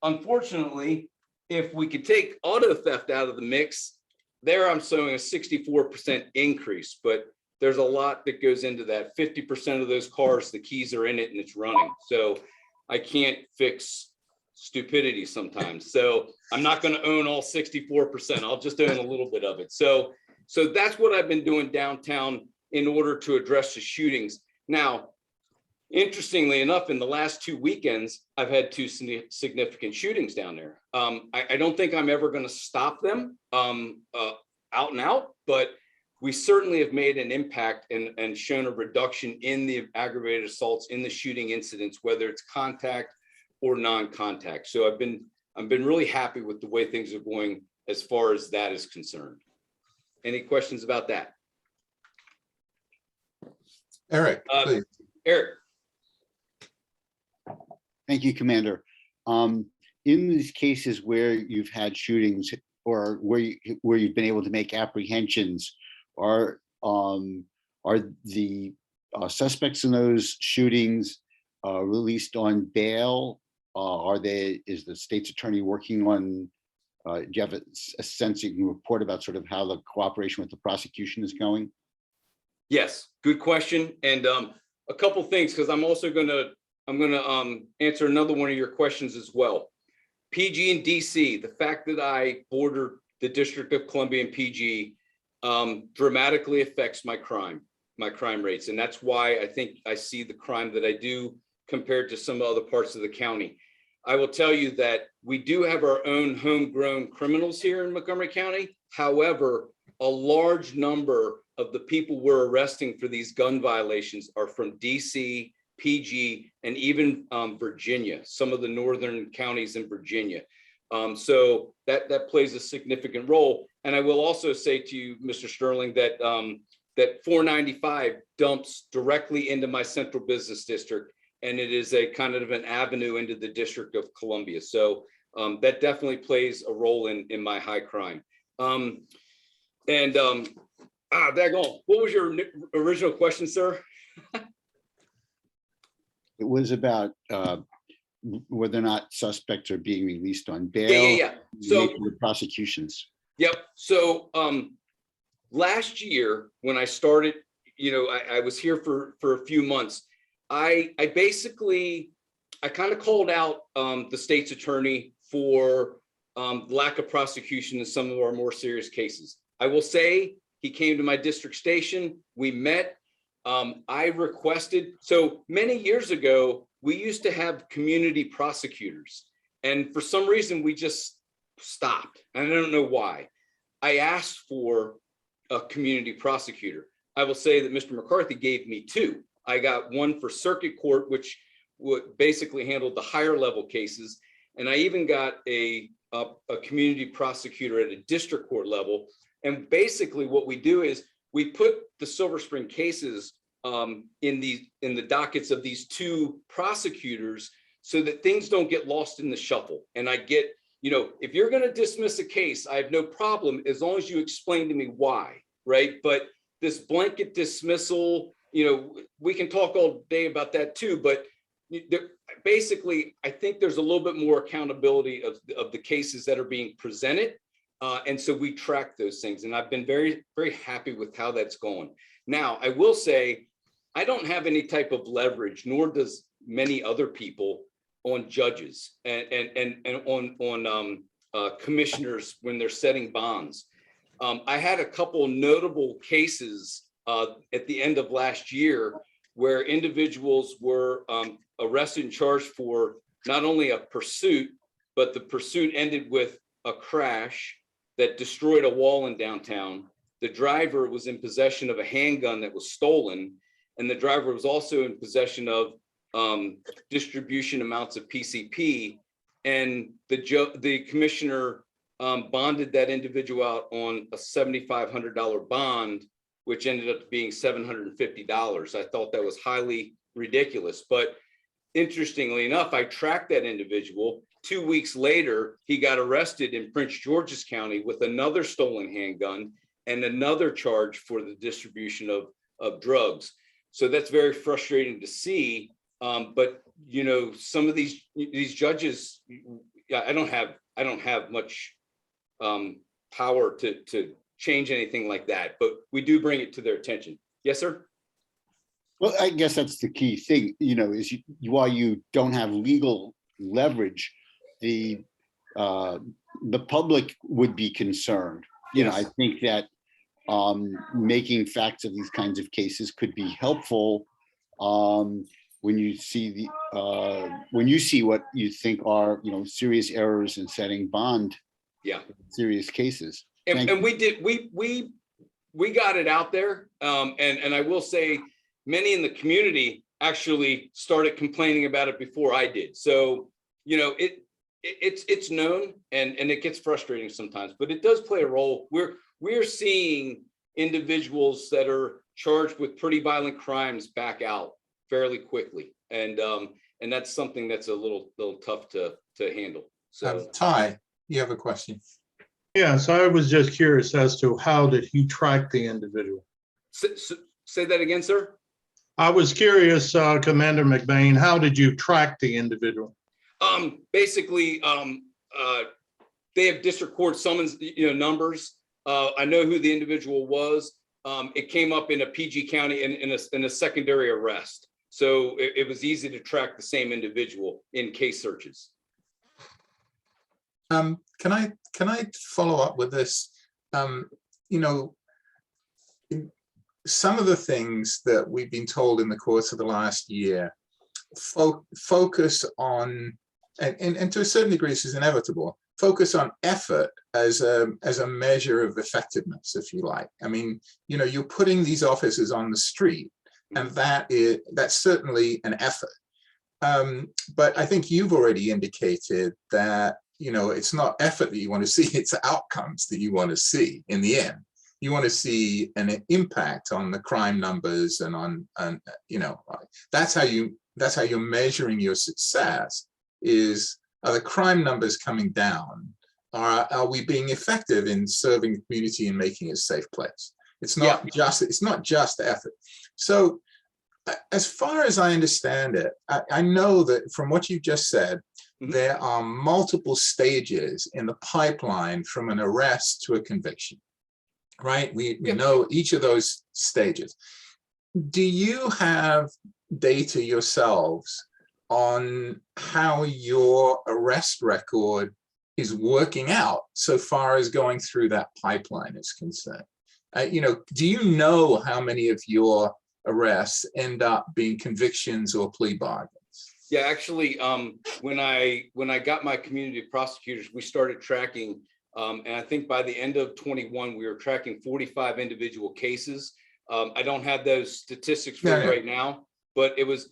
[SPEAKER 4] unfortunately, if we could take auto theft out of the mix, there I'm showing a 64% increase, but there's a lot that goes into that. 50% of those cars, the keys are in it and it's running. So I can't fix stupidity sometimes. So I'm not going to own all 64%. I'll just own a little bit of it. So that's what I've been doing downtown in order to address the shootings. Now, interestingly enough, in the last 2 weekends, I've had 2 significant shootings down there. I don't think I'm ever going to stop them out and out, but we certainly have made an impact and shown a reduction in the aggravated assaults, in the shooting incidents, whether it's contact or non-contact. So I've been really happy with the way things are going as far as that is concerned. Any questions about that?
[SPEAKER 1] Eric, please.
[SPEAKER 4] Eric.
[SPEAKER 5] Thank you, Commander. In these cases where you've had shootings or where you've been able to make apprehensions, are the suspects in those shootings released on bail? Is the state's attorney working on? Do you have a sense you can report about sort of how the cooperation with the prosecution is going?
[SPEAKER 4] Yes, good question. And a couple things, because I'm gonna answer another one of your questions as well. PG and DC, the fact that I border the District of Columbia and PG dramatically affects my crime rates. And that's why I think I see the crime that I do compared to some other parts of the county. I will tell you that we do have our own homegrown criminals here in Montgomery County. However, a large number of the people we're arresting for these gun violations are from DC PG, and even Virginia, some of the northern counties in Virginia. So that plays a significant role. And I will also say to you, Mr. Sterling, that that 495 dumps directly into my central business district, and it is a kind of an avenue into the District of Columbia. So that definitely plays a role in my high crime. Daggone, what was your original question, sir?
[SPEAKER 5] It was about whether or not suspects are being released on bail.
[SPEAKER 4] Yeah. So
[SPEAKER 5] the prosecutions.
[SPEAKER 4] Yep. So last year when I started, I was here for a few months. I kind of called out the state's attorney for lack of prosecution in some of our more serious cases. I will say he came to my district station. We met. I requested, so many years ago, we used to have community prosecutors, and for some reason we just stopped. And I don't know why. I asked for a community prosecutor. I will say that Mr. McCarthy gave me two. I got one for circuit court, which basically handled the higher level cases. And I even got a community prosecutor at a district court level. And basically what we do is we put the Silver Spring cases in the dockets of these two prosecutors so that things don't get lost in the shuffle. And I get, if you're going to dismiss a case, I have no problem as long as you explain to me why, right? But this blanket dismissal, we can talk all day about that too, but basically, I think there's a little bit more accountability of the cases that are being presented. And so we track those things. And I've been very, very happy with how that's going. Now, I will say, I don't have any type of leverage, nor does many other people, on judges and on commissioners when they're setting bonds. I had a couple notable cases at the end of last year where individuals were arrested and charged for not only a pursuit, but the pursuit ended with a crash that destroyed a wall in downtown. The driver was in possession of a handgun that was stolen, and the driver was also in possession of distribution amounts of PCP. And the commissioner bonded that individual out on a $7,500 bond, which ended up being $750. I thought that was highly ridiculous. But interestingly enough, I tracked that individual. 2 weeks later, he got arrested in Prince George's County with another stolen handgun and another charge for the distribution of drugs. So that's very frustrating to see. But some of these judges, I don't have much power to change anything like that, but we do bring it to their attention. Yes, sir.
[SPEAKER 5] Well, I guess that's the key thing, is while you don't have legal leverage, the public would be concerned.
[SPEAKER 4] Yes.
[SPEAKER 5] I think that making facts of these kinds of cases could be helpful when you see what you think are serious errors in setting bond.
[SPEAKER 4] Yeah,
[SPEAKER 5] serious cases.
[SPEAKER 4] And we got it out there, and I will say many in the community actually started complaining about it before I did. So it's known, and it gets frustrating sometimes, but it does play a role. We're seeing individuals that are charged with pretty violent crimes back out fairly quickly, and that's something that's a little tough to handle. So
[SPEAKER 1] Ty, you have a question?
[SPEAKER 6] Yes, I was just curious as to how did he track the individual?
[SPEAKER 4] Say that again, sir.
[SPEAKER 6] I was curious, Commander McBain, how did you track the individual?
[SPEAKER 4] Basically, they have district court summons, numbers. I know who the individual was. It came up in a PG County in a secondary arrest. So it was easy to track the same individual in case searches.
[SPEAKER 1] Can I follow up with this? Some of the things that we've been told in the course of the last year focus on, and to a certain degree this is inevitable, focus on effort as a measure of effectiveness, if you like. I mean, you're putting these officers on the street And that's certainly an effort. But I think you've already indicated that, it's not effort that you want to see, it's outcomes that you want to see in the end. You want to see an impact on the crime numbers and that's how you're measuring your success is, are the crime numbers coming down? Are we being effective in serving the community and making it a safe place? It's not just effort. So as far as I understand it, I know that from what you just said, there are multiple stages in the pipeline from an arrest to a conviction, right? We know each of those stages. Do you have data yourselves on how your arrest record is working out so far as going through that pipeline is concerned? Do you know how many of your arrests end up being convictions or plea bargains?
[SPEAKER 4] Yeah, actually, when I got my community prosecutors, we started tracking, and I think by the end of 21, we were tracking 45 individual cases. I don't have those statistics for you right now, but it was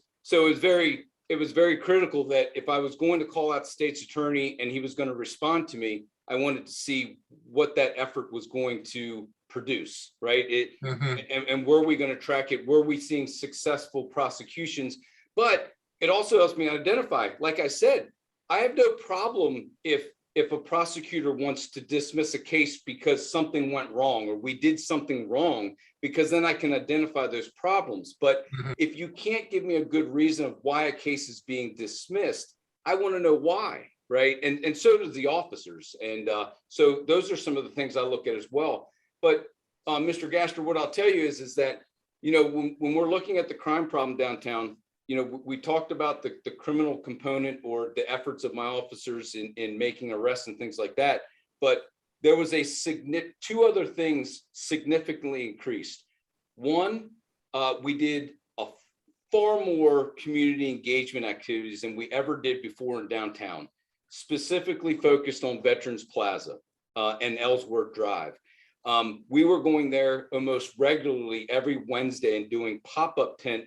[SPEAKER 4] very critical that if I was going to call out the state's attorney and he was going to respond to me, I wanted to see what that effort was going to produce, right? And were we going to track it? Were we seeing successful prosecutions? But it also helps me identify, like I said, I have no problem if a prosecutor wants to dismiss a case because something went wrong or we did something wrong, because then I can identify those problems. But if you can't give me a good reason of why a case is being dismissed, I want to know why, right? And so does the officers. And so those are some of the things I look at as well. But Mr. Gaster, what I'll tell you is that, when we're looking at the crime problem downtown, we talked about the criminal component or the efforts of my officers in making arrests and things like that. But there was two other things significantly increased. One, we did a far more community engagement activities than we ever did before in downtown, specifically focused on Veterans Plaza and Ellsworth Drive. We were going there almost regularly every Wednesday and doing pop-up tent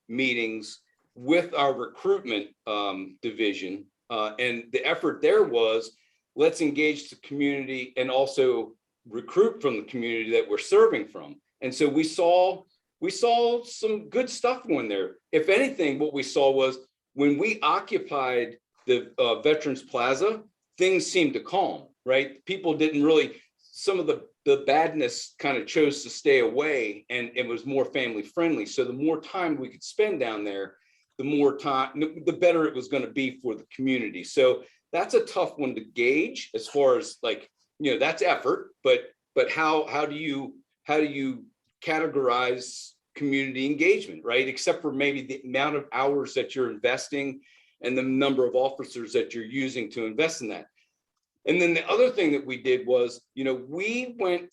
[SPEAKER 4] meetings with our recruitment division. And the effort there was, let's engage the community and also recruit from the community that we're serving from. And so we saw some good stuff going there. If anything, what we saw was when we occupied the Veterans Plaza, things seemed to calm, right? People didn't really, some of the badness kind of chose to stay away, and it was more family friendly. So the more time we could spend down there, the better it was going to be for the community. So that's a tough one to gauge as far as that's effort, but how do you categorize community engagement, right? Except for maybe the amount of hours that you're investing and the number of officers that you're using to invest in that. And then the other thing that we did was, we went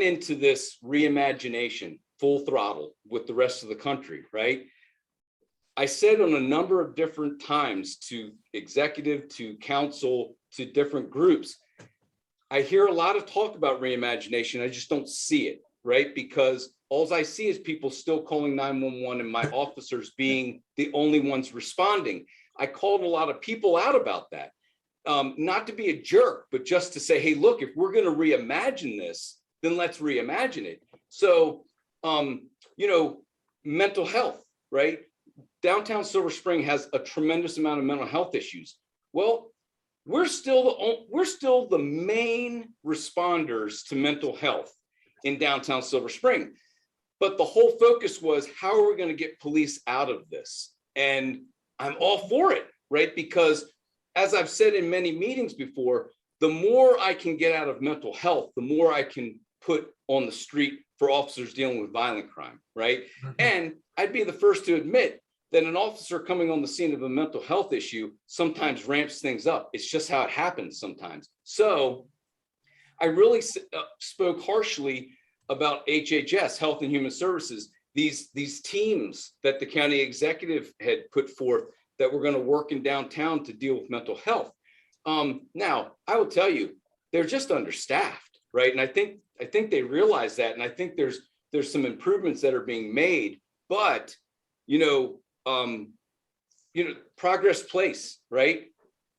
[SPEAKER 4] into this reimagination full throttle with the rest of the country, right? I said on a number of different times to executive, to council, to different groups, I hear a lot of talk about reimagination. I just don't see it, right? Because all I see is people still calling 911 and my officers being the only ones responding. I called a lot of people out about that. Not to be a jerk, but just to say, hey, look, if we're going to reimagine this, then let's reimagine it. So, mental health, right? Downtown Silver Spring has a tremendous amount of mental health issues. Well, we're still the main responders to mental health in downtown Silver Spring. But the whole focus was, how are we going to get police out of this? And I'm all for it, right? Because as I've said in many meetings before, the more I can get out of mental health, the more I can put on the street for officers dealing with violent crime, right? And I'd be the first to admit that an officer coming on the scene of a mental health issue sometimes ramps things up. It's just how it happens sometimes. So I really spoke harshly about HHS, Health and Human Services, these teams that the county executive had put forth that we're going to work in downtown to deal with mental health. Now, I will tell you, they're just understaffed, right? And I think they realize that. And I think there's there's some improvements that are being made, but, Progress Place, right?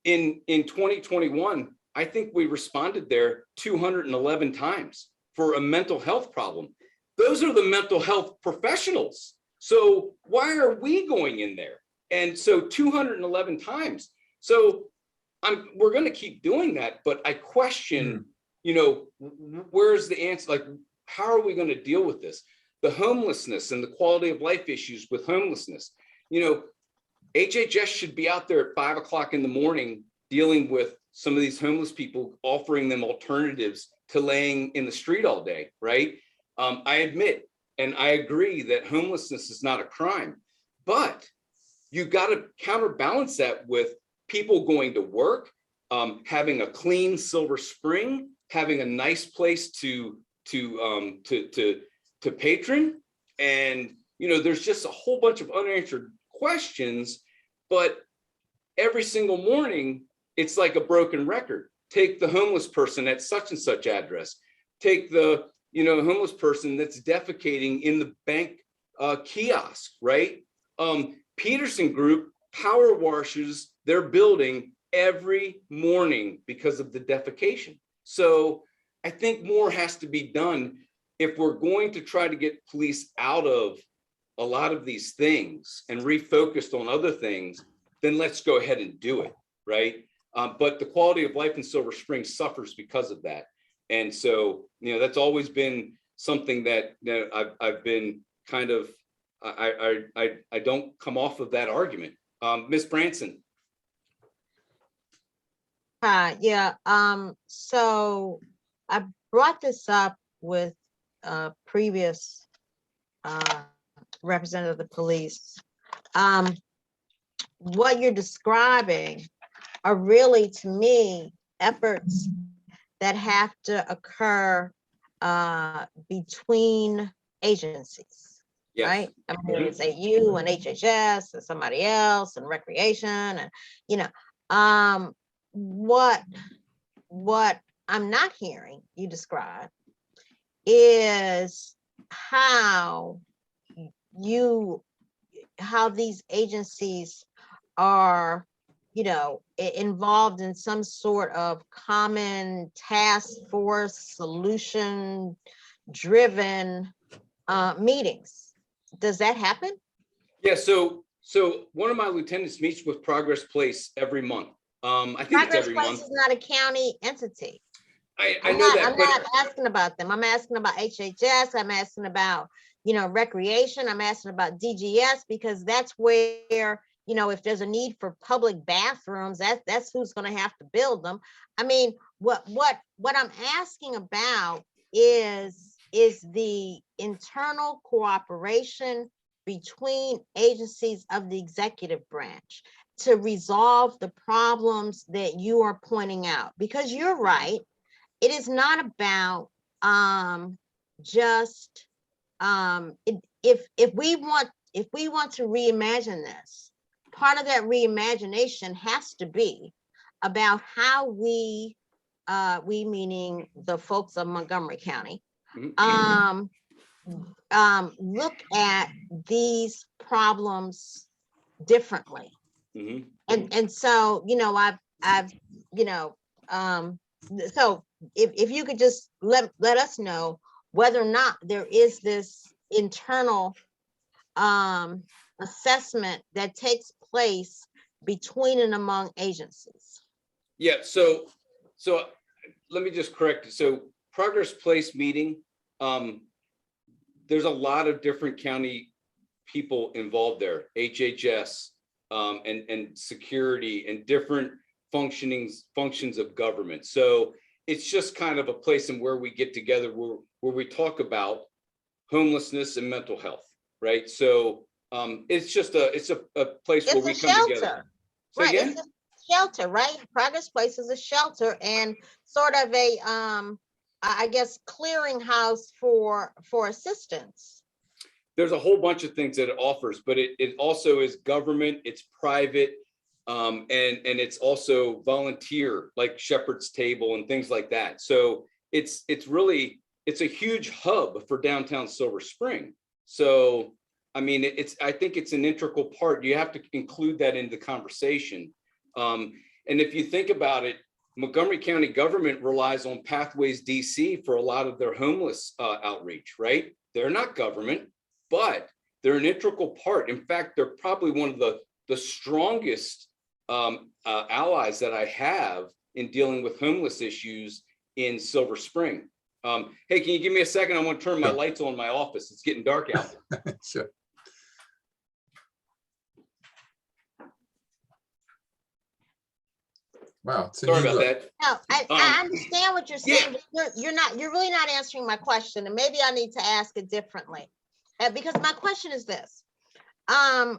[SPEAKER 4] In 2021, I think we responded there 211 times for a mental health problem. Those are the mental health professionals. So why are we going in there? And so 211 times. So we're going to keep doing that, but I question, where's the answer? Like, how are we going to deal with this? The homelessness and the quality of life issues with homelessness. HHS should be out there at 5 o'clock in the morning dealing with some of these homeless people, offering them alternatives to laying in the street all day, right? I admit, and I agree that homelessness is not a crime, but you got to counterbalance that with people going to work, having a clean Silver Spring, having a nice place to patron. And, there's just a whole bunch of unanswered questions, but every single morning, it's like a broken record. Take the homeless person at such and such address. Take the, homeless person that's defecating in the bank kiosk, right? Peterson Group power washes their building every morning because of the defecation. So I think more has to be done if we're going to try to get police out of a lot of these things and refocused on other things. Then let's go ahead and do it, right? But the quality of life in Silver Spring suffers because of that. And so, that's always been something that I've been kind of, I don't come off of that argument. Ms. Branson.
[SPEAKER 7] Yeah. So I brought this up with previous representative of the police. What you're describing are really, to me, efforts that have to occur between agencies,
[SPEAKER 4] Yes.
[SPEAKER 7] right? I mean, it's you and HHS and somebody else and recreation, and what I'm not hearing you describe is how these agencies are involved in some sort of common task force, solution driven meetings. Does that happen?
[SPEAKER 4] Yeah, so one of my lieutenants meets with Progress Place every month. I think
[SPEAKER 7] Progress
[SPEAKER 4] it's every
[SPEAKER 7] Place
[SPEAKER 4] month.
[SPEAKER 7] is not a county entity.
[SPEAKER 4] I know that.
[SPEAKER 7] I'm not asking about them. I'm asking about HHS. I'm asking about, recreation. I'm asking about DGS, because that's where, if there's a need for public bathrooms, that's who's going to have to build them. I mean, what I'm asking about is the internal cooperation between agencies of the executive branch to resolve the problems that you are pointing out. Because you're right, it is not about just if we want to reimagine this, part of that reimagination has to be about how we meaning the folks of Montgomery County, look at these problems differently. And so, so if you could just let us know whether or not there is this internal assessment that takes place between and among agencies.
[SPEAKER 4] Yeah, so let me just correct it. So Progress Place meeting, there's a lot of different county people involved there, HHS, and security and different functions of government. So it's just kind of a place in where we get together where we talk about homelessness and mental health, right? So it's just a place where we come together. So
[SPEAKER 7] right,
[SPEAKER 4] again?
[SPEAKER 7] it's a shelter, right? Progress Place is a shelter and sort of a I guess clearinghouse for assistance.
[SPEAKER 4] There's a whole bunch of things that it offers, but it also is government, it's private, and it's also volunteer, like Shepherd's Table and things like that. So it's really it's a huge hub for downtown Silver Spring. So, I mean, I think it's an integral part. You have to include that in the conversation. And if you think about it, Montgomery County government relies on Pathways DC for a lot of their homeless outreach, right? They're not government, but they're an integral part. In fact, they're probably one of the strongest allies that I have in dealing with homeless issues in Silver Spring. Hey, can you give me a second? I want to turn my lights on in my office. It's getting dark out there.
[SPEAKER 1] Sure. Wow. it's a
[SPEAKER 4] Sorry
[SPEAKER 1] neat
[SPEAKER 4] about
[SPEAKER 1] look.
[SPEAKER 4] that.
[SPEAKER 7] No, I understand what you're saying, but you're really not answering my question, and maybe I need to ask it differently. Because my question is this: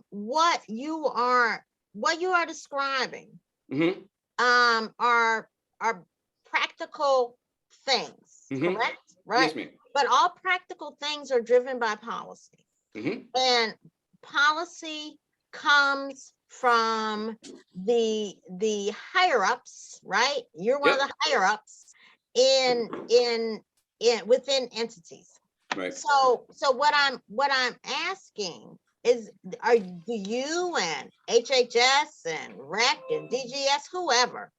[SPEAKER 7] what you are describing are practical things, correct? Right?
[SPEAKER 4] Yes, ma'am.
[SPEAKER 7] But all practical things are driven by policy. And policy comes from the higher ups, right? You're one of the higher ups in within entities.
[SPEAKER 4] Right.
[SPEAKER 7] So what I'm asking is, do you and HHS and REC and DGS, whoever,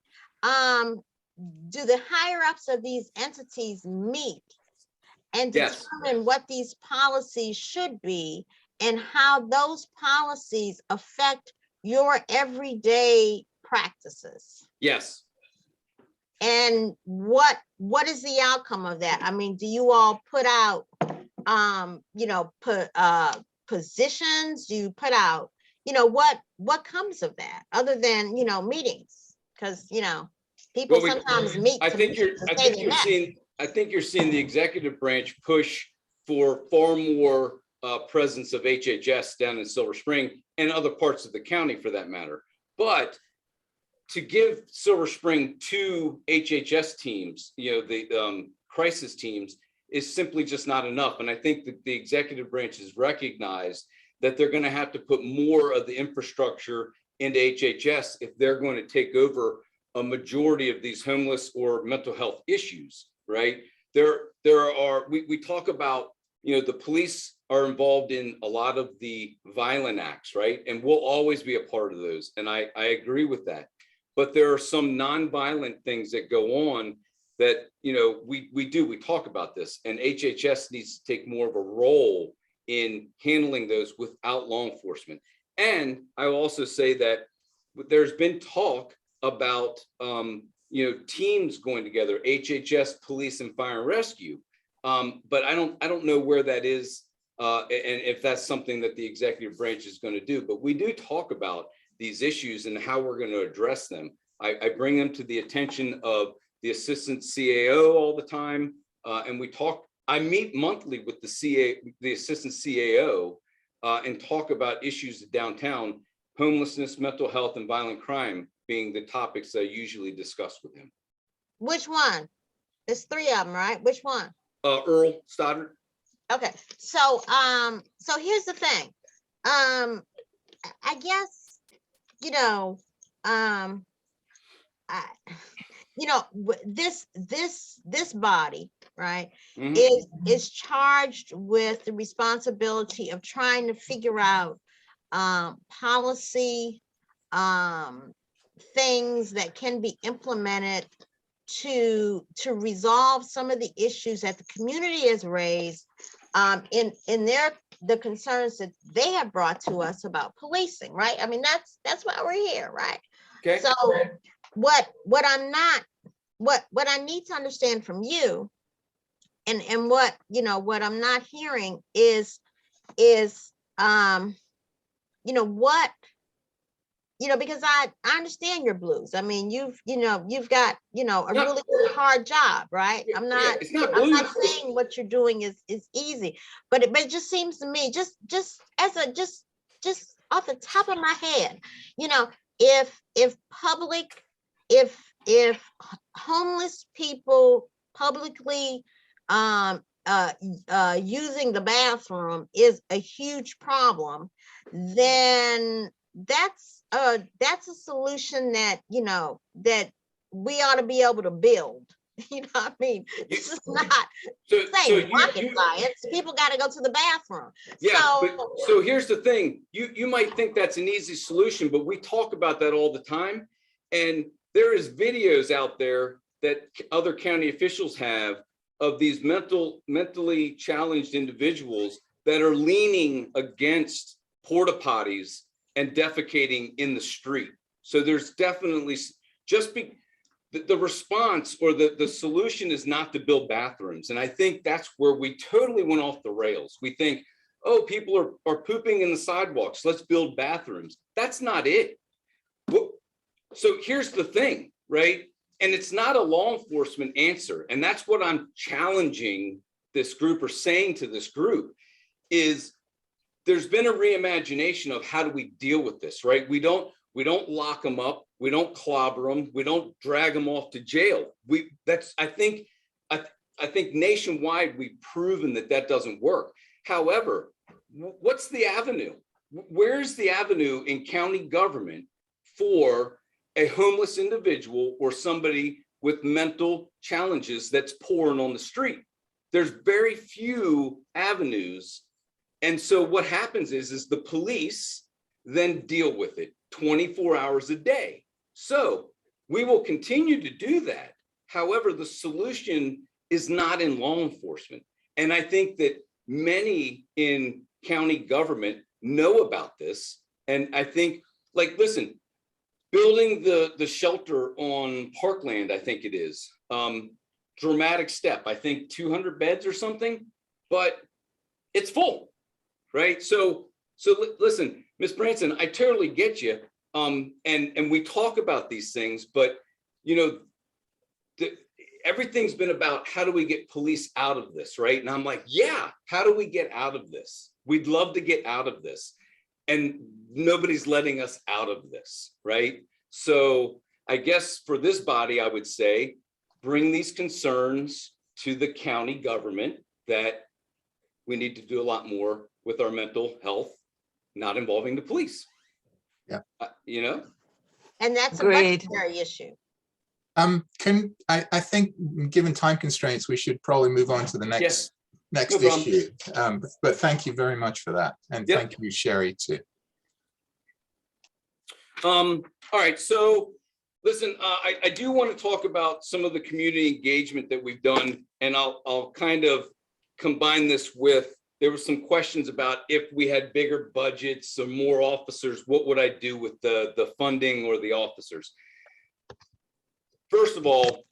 [SPEAKER 7] do the higher ups of these entities meet and determine what these policies should be and how those policies affect your everyday practices?
[SPEAKER 4] Yes.
[SPEAKER 7] And what is the outcome of that? I mean, do you all put out positions? Do you put out, what comes of that other than, meetings? Because, people sometimes meet.
[SPEAKER 4] I think you're seeing the executive branch push for far more presence of HHS down in Silver Spring and other parts of the county for that matter. But to give Silver Spring 2 HHS teams, the crisis teams, is simply just not enough. And I think that the executive branch has recognized that they're going to have to put more of the infrastructure into HHS if they're going to take over a majority of these homeless or mental health issues, right? We talk about, the police are involved in a lot of the violent acts, right? And we'll always be a part of those. And I agree with that. But there are some non-violent things that go on that, we talk about this, and HHS needs to take more of a role in handling those without law enforcement. And I will also say that there's been talk about, teams going together, HHS, police, and fire and rescue. But I don't know where that is, and if that's something that the executive branch is going to do. But we do talk about these issues and how we're going to address them. I bring them to the attention of the assistant CAO all the time, and I meet monthly with the assistant CAO, and talk about issues downtown, homelessness, mental health, and violent crime being the topics that I usually discuss with him.
[SPEAKER 7] Which one? There's 3 of them, right? Which one?
[SPEAKER 4] Earl Stoddard.
[SPEAKER 7] Okay, so here's the thing. I guess, this body, right, is charged with the responsibility of trying to figure out policy things that can be implemented to resolve some of the issues that the community has raised in the concerns that they have brought to us about policing, right? I mean, that's why we're here, right?
[SPEAKER 4] Okay.
[SPEAKER 7] So what I need to understand from you, and what I'm not hearing is because I understand your blues. I mean, you've got, a really hard job, right? I'm not saying what you're doing is easy, but it just seems to me, just off the top of my head, if homeless people publicly using the bathroom is a huge problem, then that's a solution that that we ought to be able to build. You know what I mean? This is not
[SPEAKER 4] So
[SPEAKER 7] rocket science. People got to go to the bathroom.
[SPEAKER 4] yeah,
[SPEAKER 7] So,
[SPEAKER 4] so here's the thing. You might think that's an easy solution, but we talk about that all the time. And there is videos out there that other county officials have of these mentally challenged individuals that are leaning against porta potties and defecating in the street. So there's definitely the response or the solution is not to build bathrooms. And I think that's where we totally went off the rails. We think, oh, people are pooping in the sidewalks, let's build bathrooms. That's not it. So here's the thing, right? And it's not a law enforcement answer. And that's what I'm challenging this group or saying to this group is there's been a reimagination of how do we deal with this, right? We don't lock them up. We don't clobber them. We don't drag them off to jail. I think nationwide, we've proven that doesn't work. However, what's the avenue? Where's the avenue in county government for a homeless individual or somebody with mental challenges that's pouring on the street? There's very few avenues. And so what happens is the police then deal with it 24 hours a day. So we will continue to do that. However, the solution is not in law enforcement. And I think that many in county government know about this. And I think, like, listen, building the shelter on Parkland, I think it is, dramatic step. I think 200 beds or something, but it's full, right? So listen, Ms. Branson, I totally get you. And we talk about these things, but you know, everything's been about how do we get police out of this, right? And I'm like, yeah, how do we get out of this? We'd love to get out of this. And nobody's letting us out of this, right? So I guess for this body, I would say, bring these concerns to the county government that we need to do a lot more with our mental health, not involving the police.
[SPEAKER 1] Yeah.
[SPEAKER 4] You know?
[SPEAKER 7] and that's a
[SPEAKER 2] Agreed.
[SPEAKER 7] budgetary issue.
[SPEAKER 1] I think given time constraints, we should probably move on to the next
[SPEAKER 4] No problem.
[SPEAKER 1] issue. But thank you very much for that. And
[SPEAKER 4] Yep.
[SPEAKER 1] thank you, Sherry, too.
[SPEAKER 4] All right, so listen, I do want to talk about some of the community engagement that we've done, and I'll kind of combine this with, there were some questions about if we had bigger budgets or more officers, what would I do with the funding or the officers? First of all,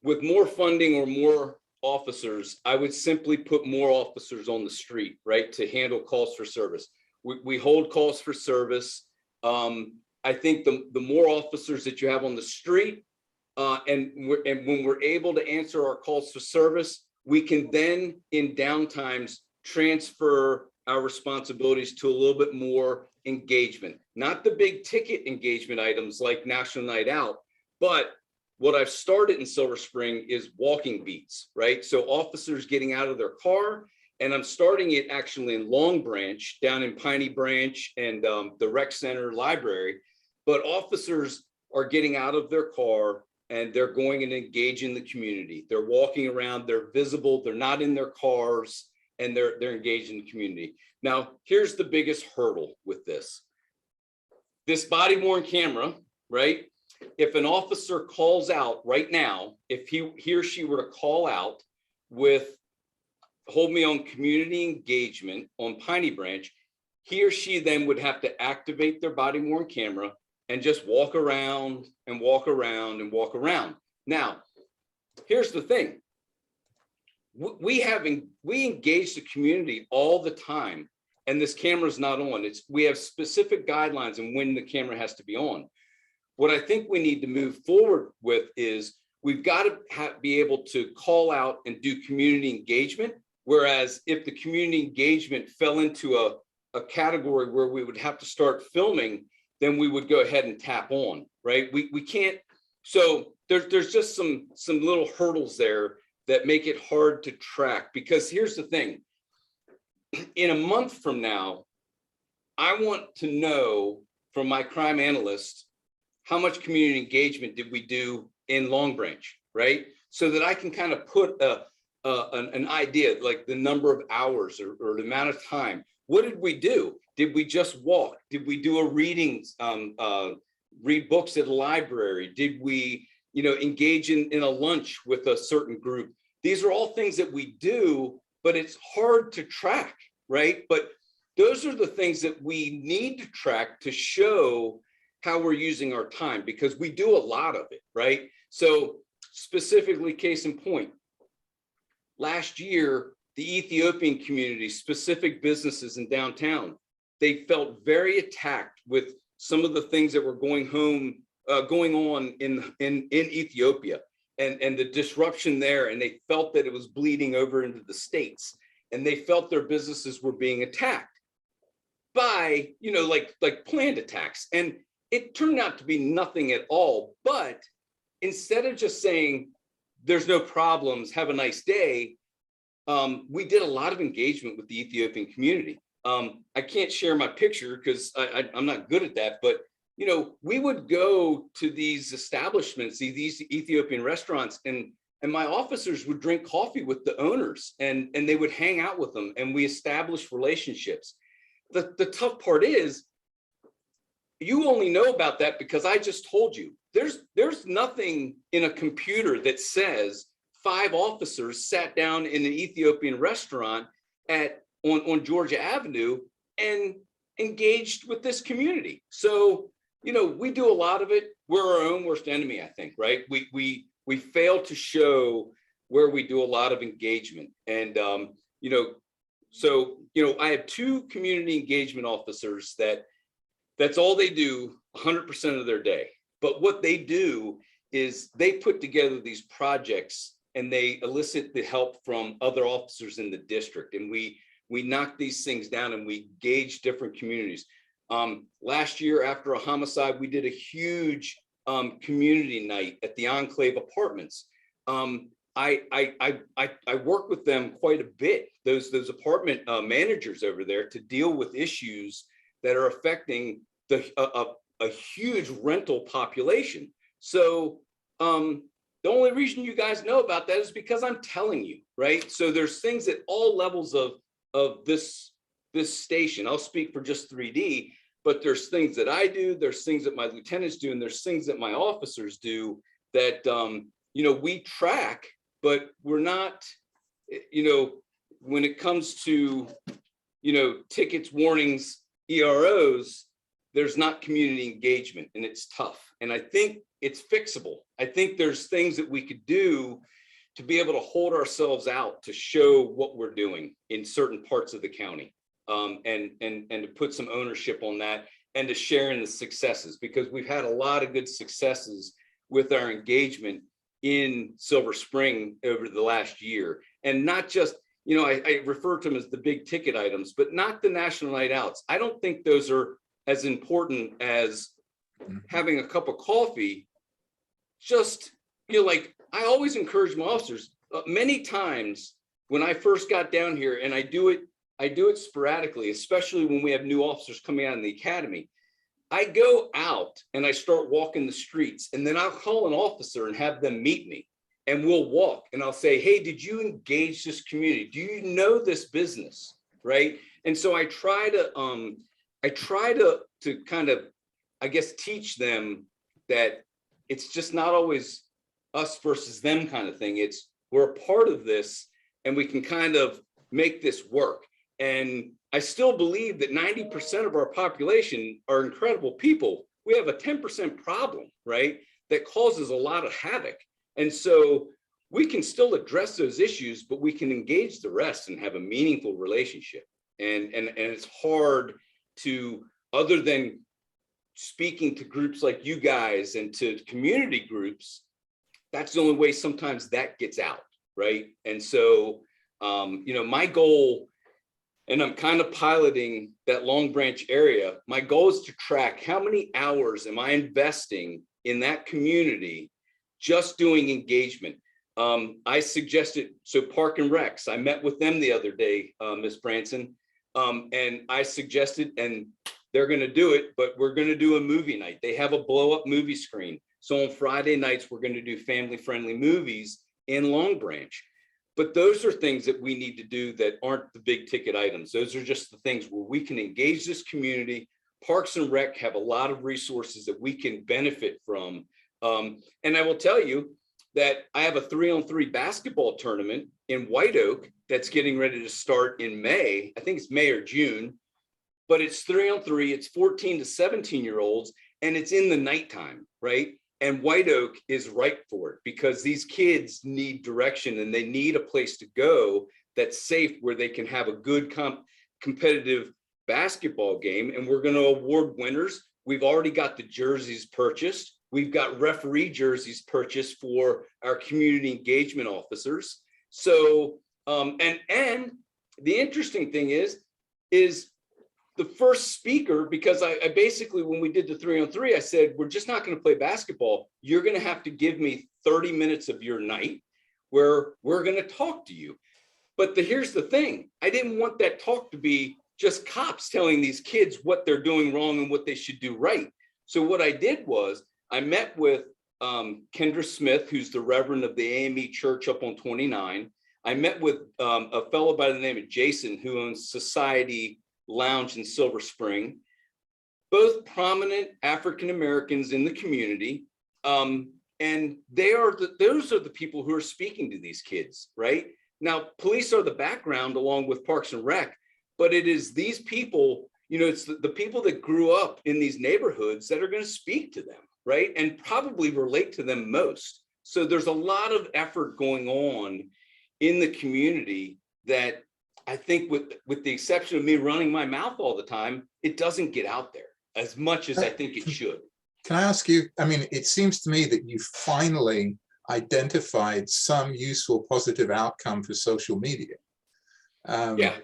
[SPEAKER 4] with more funding or more officers, I would simply put more officers on the street, right, to handle calls for service. We hold calls for service. I think the more officers that you have on the street, and when we're able to answer our calls for service, we can then in downtimes transfer our responsibilities to a little bit more engagement, not the big ticket engagement items like National Night Out, but what I've started in Silver Spring is walking beats, right? So officers getting out of their car, and I'm starting it actually in Long Branch, down in Piney Branch and the rec center library. But officers are getting out of their car and they're going and engaging the community. They're walking around, they're visible, they're not in their cars, and they're engaged in the community. Now, here's the biggest hurdle with this. This body worn camera, right? If an officer calls out right now, if he or she were to call out with hold me on community engagement on Piney Branch, he or she then would have to activate their body worn camera and just walk around and walk around and walk around. Now, here's the thing. We engage the community all the time, and this camera's not on. We have specific guidelines on when the camera has to be on. What I think we need to move forward with is we've got to be able to call out and do community engagement. Whereas if the community engagement fell into a category where we would have to start filming, then we would go ahead and tap on, right? We can't. So there's just some little hurdles there that make it hard to track, because here's the thing. In a month from now, I want to know from my crime analyst, how much community engagement did we do in Long Branch, right? so that I can kind of put an idea, like the number of hours or the amount of time. What did we do? Did we just walk? Did we do a reading, read books at a library? Did we, engage in a lunch with a certain group? These are all things that we do, but it's hard to track, right? But those are the things that we need to track to show how we're using our time, because we do a lot of it, right? So specifically, case in point, last year, the Ethiopian community, specific businesses in downtown, they felt very attacked with some of the things that were going on in Ethiopia and the disruption there. And they felt that it was bleeding over into the States, and they felt their businesses were being attacked by, like planned attacks. And it turned out to be nothing at all. But instead of just saying, there's no problems, have a nice day, we did a lot of engagement with the Ethiopian community. I can't share my picture because I'm not good at that, but we would go to these establishments, these Ethiopian restaurants, and my officers would drink coffee with the owners, and they would hang out with them, and we established relationships. The tough part is, you only know about that because I just told you. There's nothing in a computer that says 5 officers sat down in an Ethiopian restaurant on Georgia Avenue and engaged with this community. So, we do a lot of it. We're our own worst enemy, I think, right? We fail to show where we do a lot of engagement. And, I have 2 community engagement officers that's all they do 100% of their day. But what they do is they put together these projects and they elicit the help from other officers in the district. And we knock these things down and we engage different communities. Last year, after a homicide, we did a huge community night at the Enclave Apartments. I work with them quite a bit, those apartment managers over there, to deal with issues that are affecting a huge rental population. So the only reason you guys know about that is because I'm telling you, right? So there's things at all levels of this station. I'll speak for just 3D, but there's things that I do, there's things that my lieutenants do, and there's things that my officers do that we track, but we're not, when it comes to tickets, warnings, EROs, there's not community engagement, and it's tough. And I think it's fixable. I think there's things that we could do to be able to hold ourselves out to show what we're doing in certain parts of the county, and to put some ownership on that, and to share in the successes, because we've had a lot of good successes with our engagement in Silver Spring over the last year. And not just, I refer to them as the big ticket items, but not the national night outs. I don't think those are as important as having a cup of coffee. Just, I always encourage my officers, many times when I first got down here, and I do it sporadically, especially when we have new officers coming out in the academy. I go out and I start walking the streets, and then I'll call an officer and have them meet me, and we'll walk, and I'll say, hey, did you engage this community? Do you know this business? Right. And so I try to kind of, I guess, teach them that it's just not always us versus them kind of thing. It's, we're a part of this, and we can kind of make this work. And I still believe that 90% of our population are incredible people. We have a 10% problem, right, that causes a lot of havoc. And so we can still address those issues, but we can engage the rest and have a meaningful relationship. And it's hard to, other than speaking to groups like you guys and to community groups, that's the only way sometimes that gets out, right? And so, my goal, and I'm kind of piloting that Long Branch area, my goal is to track how many hours am I investing in that community just doing engagement. I suggested, so Park and Recs, I met with them the other day, Ms. Branson, and I suggested, and they're going to do it, but we're going to do a movie night. They have a blow up movie screen. So on Friday nights, we're going to do family friendly movies in Long Branch. But those are things that we need to do that aren't the big ticket items. Those are just the things where we can engage this community. Parks and Rec have a lot of resources that we can benefit from. And I will tell you that I have a 3-on-3 basketball tournament in White Oak that's getting ready to start in May. I think it's May or June, but it's 3-on-3. It's 14 to 17-year-olds, and it's in the nighttime, right? And White Oak is ripe for it because these kids need direction and they need a place to go that's safe where they can have a good competitive basketball game. And we're going to award winners. We've already got the jerseys purchased. We've got referee jerseys purchased for our community engagement officers. So, and the interesting thing is the first speaker, because I basically, when we did the 3-on-3, I said, we're just not going to play basketball. You're going to have to give me 30 minutes of your night where we're going to talk to you. But here's the thing. I didn't want that talk to be just cops telling these kids what they're doing wrong and what they should do right. So what I did was I met with Kendra Smith, who's the Reverend of the AME Church up on 29. I met with a fellow by the name of Jason, who owns Society Lounge in Silver Spring, both prominent African-Americans in the community. And those are the people who are speaking to these kids, right? Now, police are the background along with Parks and Rec, but it is these people, it's the people that grew up in these neighborhoods that are going to speak to them, right? And probably relate to them most. So there's a lot of effort going on in the community that I think with the exception of me running my mouth all the time, it doesn't get out there as much as I think it should.
[SPEAKER 1] Can I ask you, I mean, it seems to me that you finally identified some useful positive outcome for social media.
[SPEAKER 4] Yeah.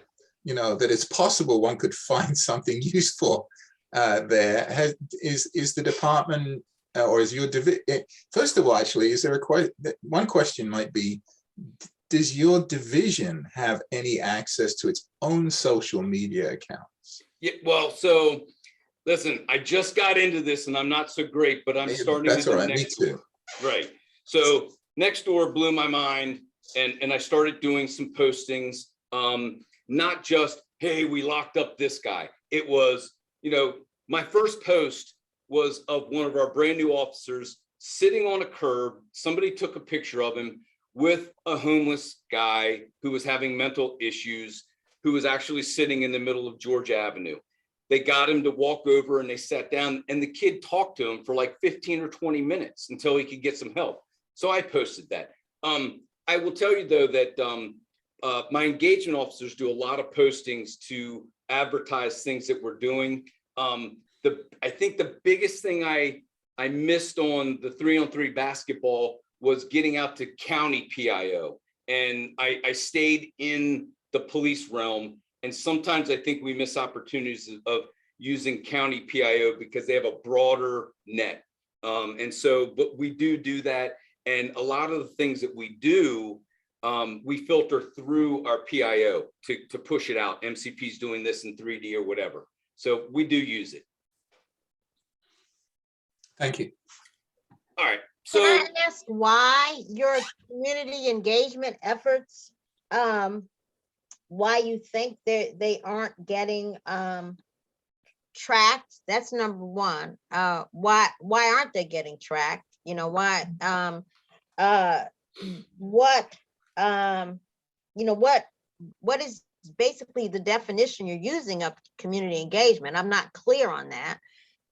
[SPEAKER 1] That it's possible one could find something useful there. Is the department or is your division, first of all, actually, is there one question might be, does your division have any access to its own social media accounts?
[SPEAKER 4] Yeah, well, so listen, I just got into this and I'm not so great, but I'm starting
[SPEAKER 1] That's
[SPEAKER 4] to
[SPEAKER 1] all
[SPEAKER 4] do
[SPEAKER 1] right, me too.
[SPEAKER 4] Right. So Nextdoor blew my mind and I started doing some postings, not just, hey, we locked up this guy. It was, my first post was of one of our brand new officers sitting on a curb. Somebody took a picture of him with a homeless guy who was having mental issues, who was actually sitting in the middle of George Avenue. They got him to walk over and they sat down and the kid talked to him for like 15 or 20 minutes until he could get some help. So I posted that. I will tell you though that my engagement officers do a lot of postings to advertise things that we're doing. I think the biggest thing I missed on the 3-on-3 basketball was getting out to county PIO. And I stayed in the police realm. And sometimes I think we miss opportunities of using county PIO because they have a broader net. But we do that. And a lot of the things that we do, we filter through our PIO to push it out. MCP's doing this in 3D or whatever. So we do use it.
[SPEAKER 1] Thank you.
[SPEAKER 4] All right. So
[SPEAKER 7] can I ask why your community engagement efforts, why you think they aren't getting tracked? That's number one. Why aren't they getting tracked? Why? What is basically the definition you're using of community engagement? I'm not clear on that.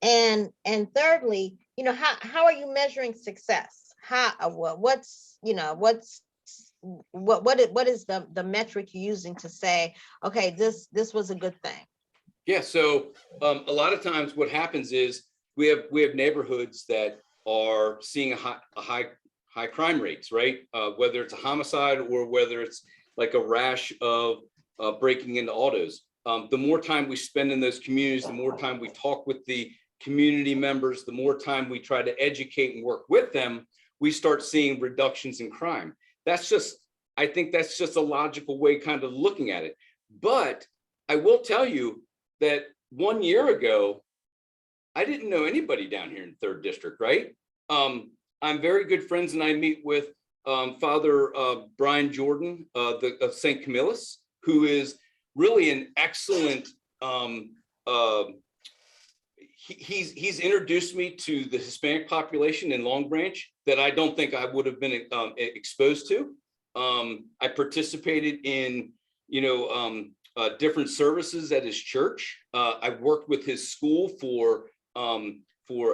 [SPEAKER 7] And thirdly, how are you measuring success? What is the metric you're using to say, okay, this was a good thing?
[SPEAKER 4] Yeah, so a lot of times what happens is we have neighborhoods that are seeing a high crime rates, right? Whether it's a homicide or whether it's like a rash of breaking into autos. The more time we spend in those communities, the more time we talk with the community members, the more time we try to educate and work with them, we start seeing reductions in crime. I think that's just a logical way kind of looking at it. But I will tell you that 1 year ago, I didn't know anybody down here in 3rd District, right? I'm very good friends and I meet with Father Brian Jordan of St. Camillus, who is really an excellent, he's introduced me to the Hispanic population in Long Branch that I don't think I would have been exposed to. I participated in, different services at his church. I've worked with his school for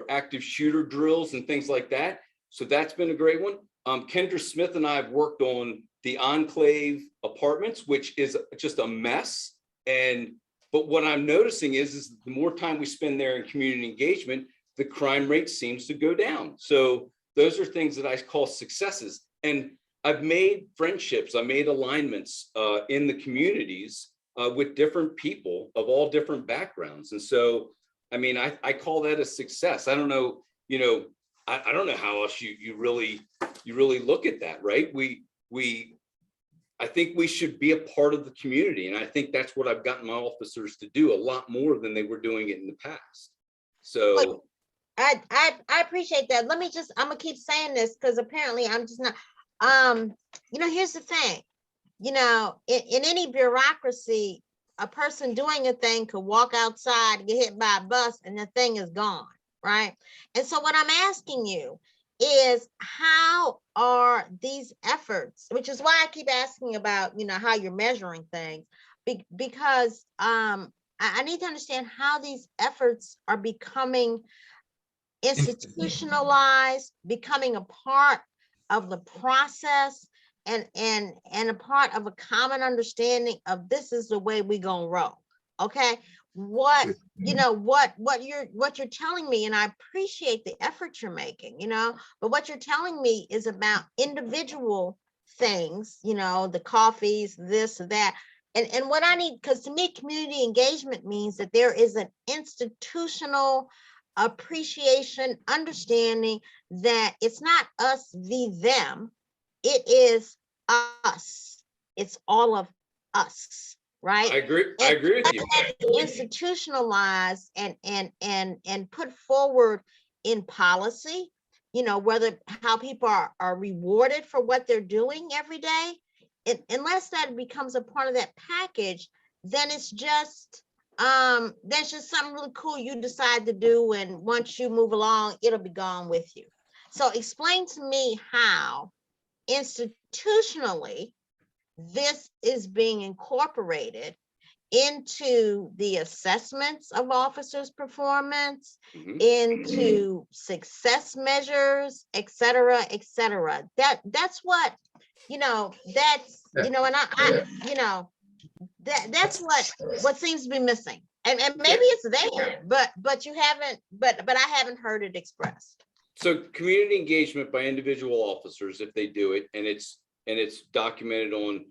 [SPEAKER 4] active shooter drills and things like that. So that's been a great one. Kendra Smith and I have worked on the Enclave apartments, which is just a mess. But what I'm noticing is the more time we spend there in community engagement, the crime rate seems to go down. So those are things that I call successes. And I've made friendships, I made alignments in the communities with different people of all different backgrounds. And so, I mean, I call that a success. I don't know, I don't know how else you really look at that, right? I think we should be a part of the community. And I think that's what I've gotten my officers to do a lot more than they were doing it in the past. So
[SPEAKER 7] I appreciate that. I'm gonna keep saying this because apparently I'm just not, here's the thing, in any bureaucracy, a person doing a thing could walk outside, get hit by a bus, and the thing is gone, right? And so what I'm asking you is, how are these efforts, which is why I keep asking about, how you're measuring things, because I need to understand how these efforts are becoming institutionalized, becoming a part of the process, and a part of a common understanding of this is the way we gonna roll. Okay, what you're telling me, and I appreciate the effort you're making, but what you're telling me is about individual things, the coffees, this or that, and what I need, because to me, community engagement means that there is an institutional appreciation, understanding that it's not us v them, it is us, it's all of us, right?
[SPEAKER 4] I agree with you.
[SPEAKER 7] Institutionalized and put forward in policy, whether how people are rewarded for what they're doing every day. Unless that becomes a part of that package, then it's just something really cool you decide to do, and once you move along, it'll be gone with you. So explain to me how institutionally this is being incorporated into the assessments of officers' performance, into success measures, et cetera, et cetera. That's what, that's, and that's what seems to be missing. And maybe it's there, but you haven't, but I haven't heard it expressed.
[SPEAKER 4] So community engagement by individual officers, if they do it, and it's documented on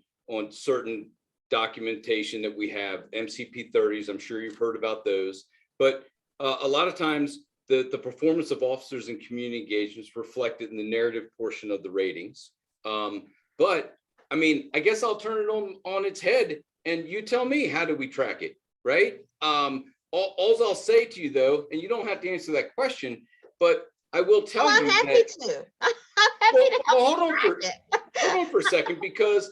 [SPEAKER 4] certain documentation that we have, MCP 30s, I'm sure you've heard about those, but a lot of times the performance of officers in community engagement is reflected in the narrative portion of the ratings. But I mean, I guess I'll turn it on its head, and you tell me, how do we track it, right? All I'll say to you though, and you don't have to answer that question, but I will tell you.
[SPEAKER 7] I'm happy to. I'm happy to help.
[SPEAKER 4] Hold on for a second, because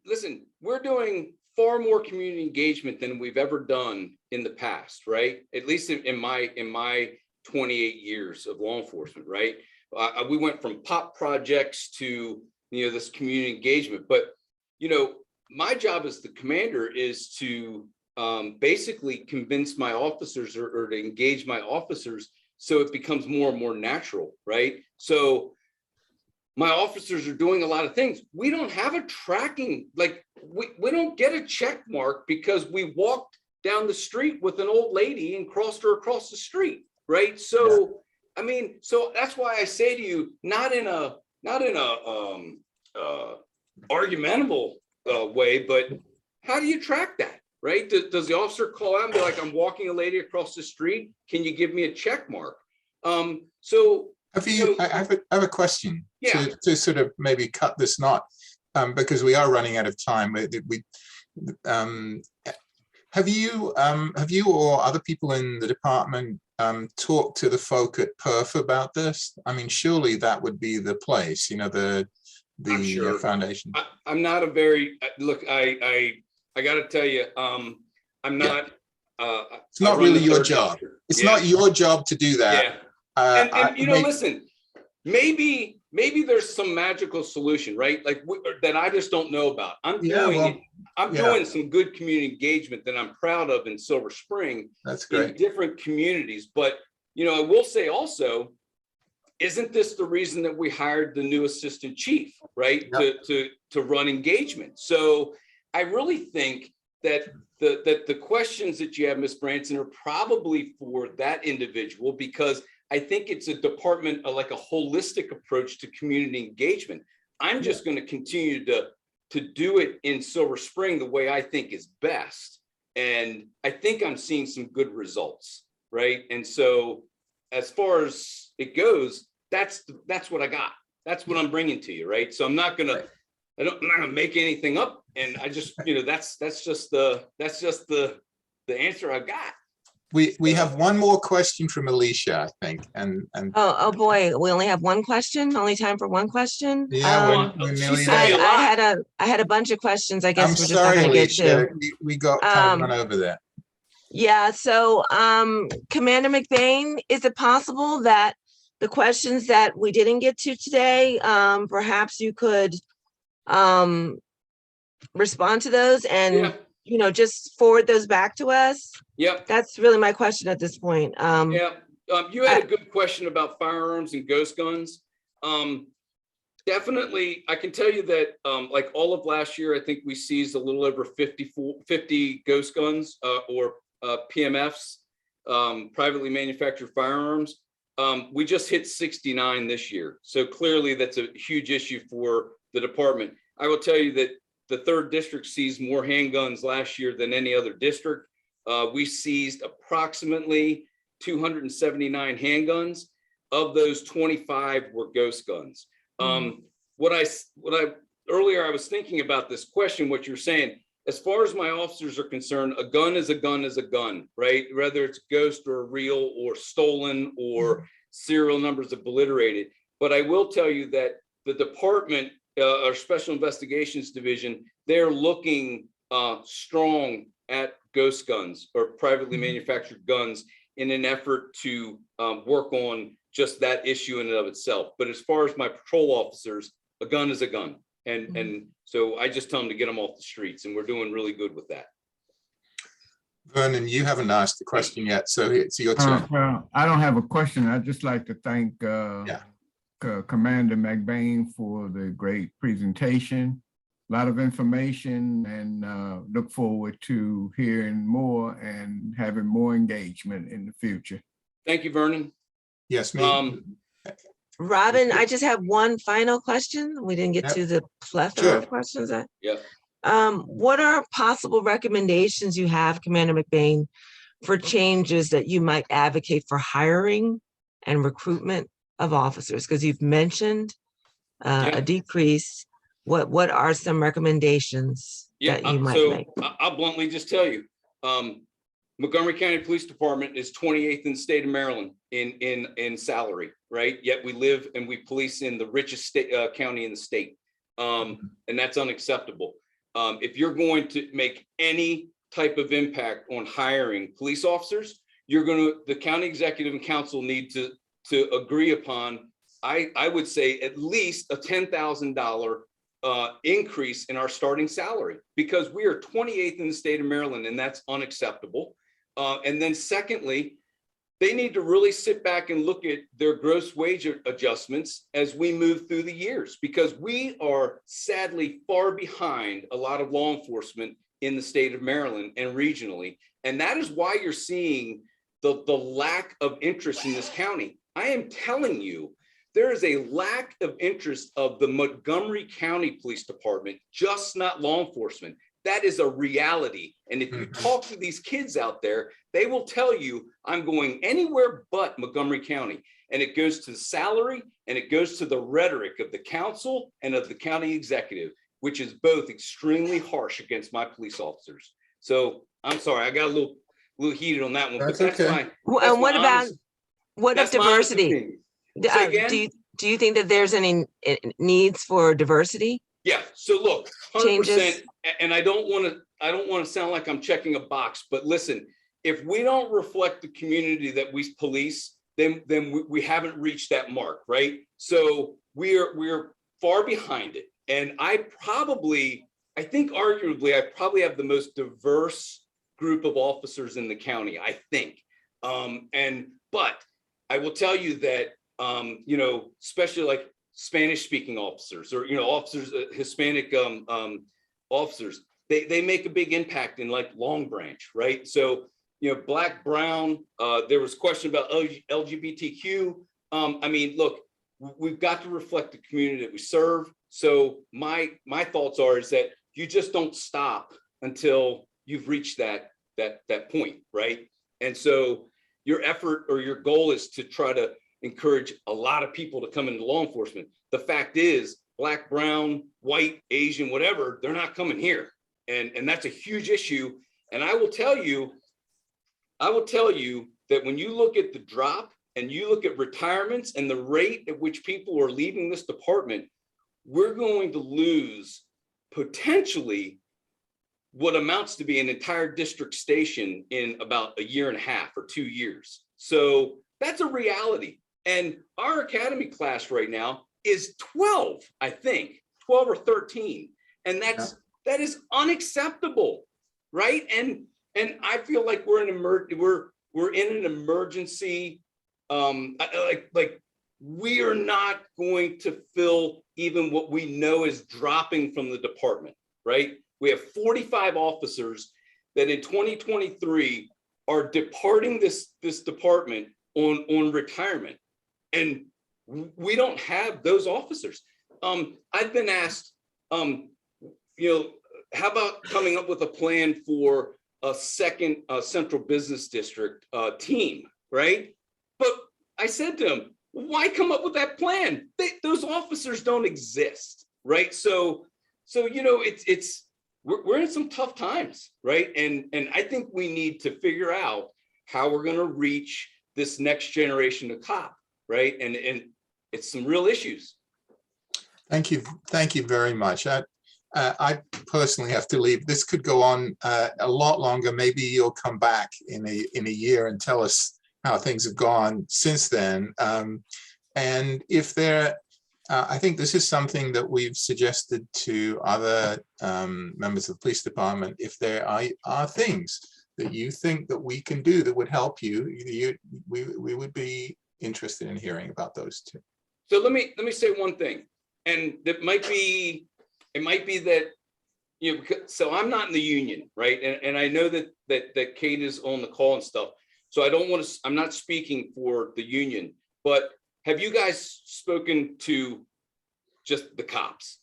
[SPEAKER 4] listen, we're doing far more community engagement than we've ever done in the past, right? At least in my 28 years of law enforcement, right? We went from pop projects to this community engagement, but my job as the commander is to basically convince my officers or to engage my officers so it becomes more and more natural, right? So my officers are doing a lot of things. We don't have a tracking, like we don't get a check mark because we walked down the street with an old lady and crossed her across the street, right? So, I mean, so that's why I say to you, not in a argumentable way, but how do you track that, right? Does the officer call out and be like, I'm walking a lady across the street, can you give me a check mark? So
[SPEAKER 1] I have a question to sort of maybe cut this knot, because we are running out of time. Have you or other people in the department talk to the folk at Perth about this? I mean, surely that would be the place, you know, the
[SPEAKER 4] sure.
[SPEAKER 1] foundation.
[SPEAKER 4] I'm not a very, look, I got to tell you, I'm not.
[SPEAKER 1] It's not really your job. It's not your job to do that.
[SPEAKER 4] Yeah. And you know, listen, maybe there's some magical solution, right? Like that I just don't know about. I'm doing some good community engagement that I'm proud of in Silver Spring.
[SPEAKER 1] That's great.
[SPEAKER 4] In different communities. But, you know, I will say also, isn't this the reason that we hired the new assistant chief, right? Yep. To run engagement. So I really think that the questions that you have, Ms. Branson, are probably for that individual, because I think it's a department, like a holistic approach to community engagement. I'm just going to continue to do it in Silver Spring the way I think is best. And I think I'm seeing some good results, right? And so as far as it goes, that's what I got. That's what I'm bringing to you, right? So I'm not going to, I'm not going to make anything up. And I just, you know, that's just the answer I've got.
[SPEAKER 1] We have one more question from Alicia, I think, and
[SPEAKER 2] oh boy, we only have one question. Only time for one question.
[SPEAKER 1] Yeah,
[SPEAKER 2] I had a bunch of questions. I guess
[SPEAKER 1] I'm
[SPEAKER 2] we're just
[SPEAKER 1] sorry,
[SPEAKER 2] not going to get to.
[SPEAKER 1] We got kind of run over there.
[SPEAKER 2] Yeah. So, Commander McBain, is it possible that the questions that we didn't get to today, perhaps you could respond to those and you know, just forward those back to us?
[SPEAKER 4] Yep.
[SPEAKER 2] That's really my question at this point.
[SPEAKER 4] You had a good question about firearms and ghost guns. Definitely, I can tell you that like all of last year, I think we seized a little over 50 ghost guns or PMFs, privately manufactured firearms. We just hit 69 this year. So clearly that's a huge issue for the department. I will tell you that the 3rd district seized more handguns last year than any other district. We seized approximately 279 handguns. Of those, 25 were ghost guns. What I earlier I was thinking about this question, what you're saying, as far as my officers are concerned, a gun is a gun is a gun, right? Whether it's ghost or real or stolen or serial numbers obliterated. But I will tell you that the department, our Special Investigations Division, they're looking strong at ghost guns or privately manufactured guns in an effort to work on just that issue in and of itself. But as far as my patrol officers, a gun is a gun. And so I just tell them to get them off the streets, and we're doing really good with that.
[SPEAKER 1] Vernon, you haven't asked the question yet, so it's your turn.
[SPEAKER 8] Well, I don't have a question. I'd just like to thank Commander McBain for the great presentation. A lot of information, and look forward to hearing more and having more engagement in the future.
[SPEAKER 4] Thank you, Vernon.
[SPEAKER 1] Yes, ma'am.
[SPEAKER 2] Robin, I just have one final question. We didn't get to the plethora of questions. What are possible recommendations you have, Commander McBain, for changes that you might advocate for hiring and recruitment of officers? Because you've mentioned a decrease. What are some recommendations that you might make?
[SPEAKER 4] I'll bluntly just tell you, Montgomery County Police Department is 28th in the state of Maryland in salary, right? Yet we live and we police in the richest county in the state, and that's unacceptable. If you're going to make any type of impact on hiring police officers, the county executive and council need to agree upon, I would say, at least a $10,000 increase in our starting salary, because we are 28th in the state of Maryland, and that's unacceptable. And then secondly, they need to really sit back and look at their gross wage adjustments as we move through the years, because we are sadly far behind a lot of law enforcement in the state of Maryland and regionally. And that is why you're seeing the lack of interest in this county. I am telling you, there is a lack of interest of the Montgomery County Police Department, just not law enforcement. That is a reality. And if you talk to these kids out there, they will tell you, I'm going anywhere but Montgomery County. And it goes to the salary, and it goes to the rhetoric of the council and of the county executive, which is both extremely harsh against my police officers. So I'm sorry, I got a little heated on that one, but
[SPEAKER 1] That's
[SPEAKER 4] that's
[SPEAKER 1] okay.
[SPEAKER 2] And what about, what of
[SPEAKER 4] that's my honest
[SPEAKER 2] diversity?
[SPEAKER 4] opinion. Say again?
[SPEAKER 2] Do you think that there's any needs for diversity?
[SPEAKER 4] Yeah, so look, 100%,
[SPEAKER 2] Changes?
[SPEAKER 4] and I don't want to sound like I'm checking a box, but listen, if we don't reflect the community that we police, then we haven't reached that mark, right? So we're far behind it. And I think arguably, I probably have the most diverse group of officers in the county, I think. But I will tell you that, you know, especially like Spanish speaking officers or, you know, officers, Hispanic officers, they make a big impact in like Long Branch, right? So, you know, Black, Brown, there was a question about LGBTQ. I mean, look, we've got to reflect the community that we serve. So my thoughts is that you just don't stop until you've reached that point, right? And so your effort or your goal is to try to encourage a lot of people to come into law enforcement. The fact is, Black, Brown, white, Asian, whatever, they're not coming here. And that's a huge issue. And I will tell you that when you look at the drop and you look at retirements and the rate at which people are leaving this department, we're going to lose potentially what amounts to be an entire district station in about a year and a half or 2 years. So that's a reality. And our academy class right now is 12, I think, 12 or 13. And that is unacceptable, right? And I feel like we're in an emergency. Like we are not going to fill even what we know is dropping from the department, right? We have 45 officers that in 2023 are departing this department on retirement. And we don't have those officers. I've been asked, you know, how about coming up with a plan for a second central business district team, right? But I said to them, why come up with that plan? Those officers don't exist, right? So you know, we're in some tough times, right? And I think we need to figure out how we're going to reach this next generation of cop, right? And it's some real issues.
[SPEAKER 1] Thank you very much. I personally have to leave. This could go on a lot longer. Maybe you'll come back in a year and tell us how things have gone since then. And if there, I think this is something that we've suggested to other members of the police department. If there are things that you think that we can do that would help you, we would be interested in hearing about those too.
[SPEAKER 4] So let me say one thing, and it might be that, you know, so I'm not in the union, right? And I know that Kate is on the call and stuff. So I'm not speaking for the union, but have you guys spoken to just the cops?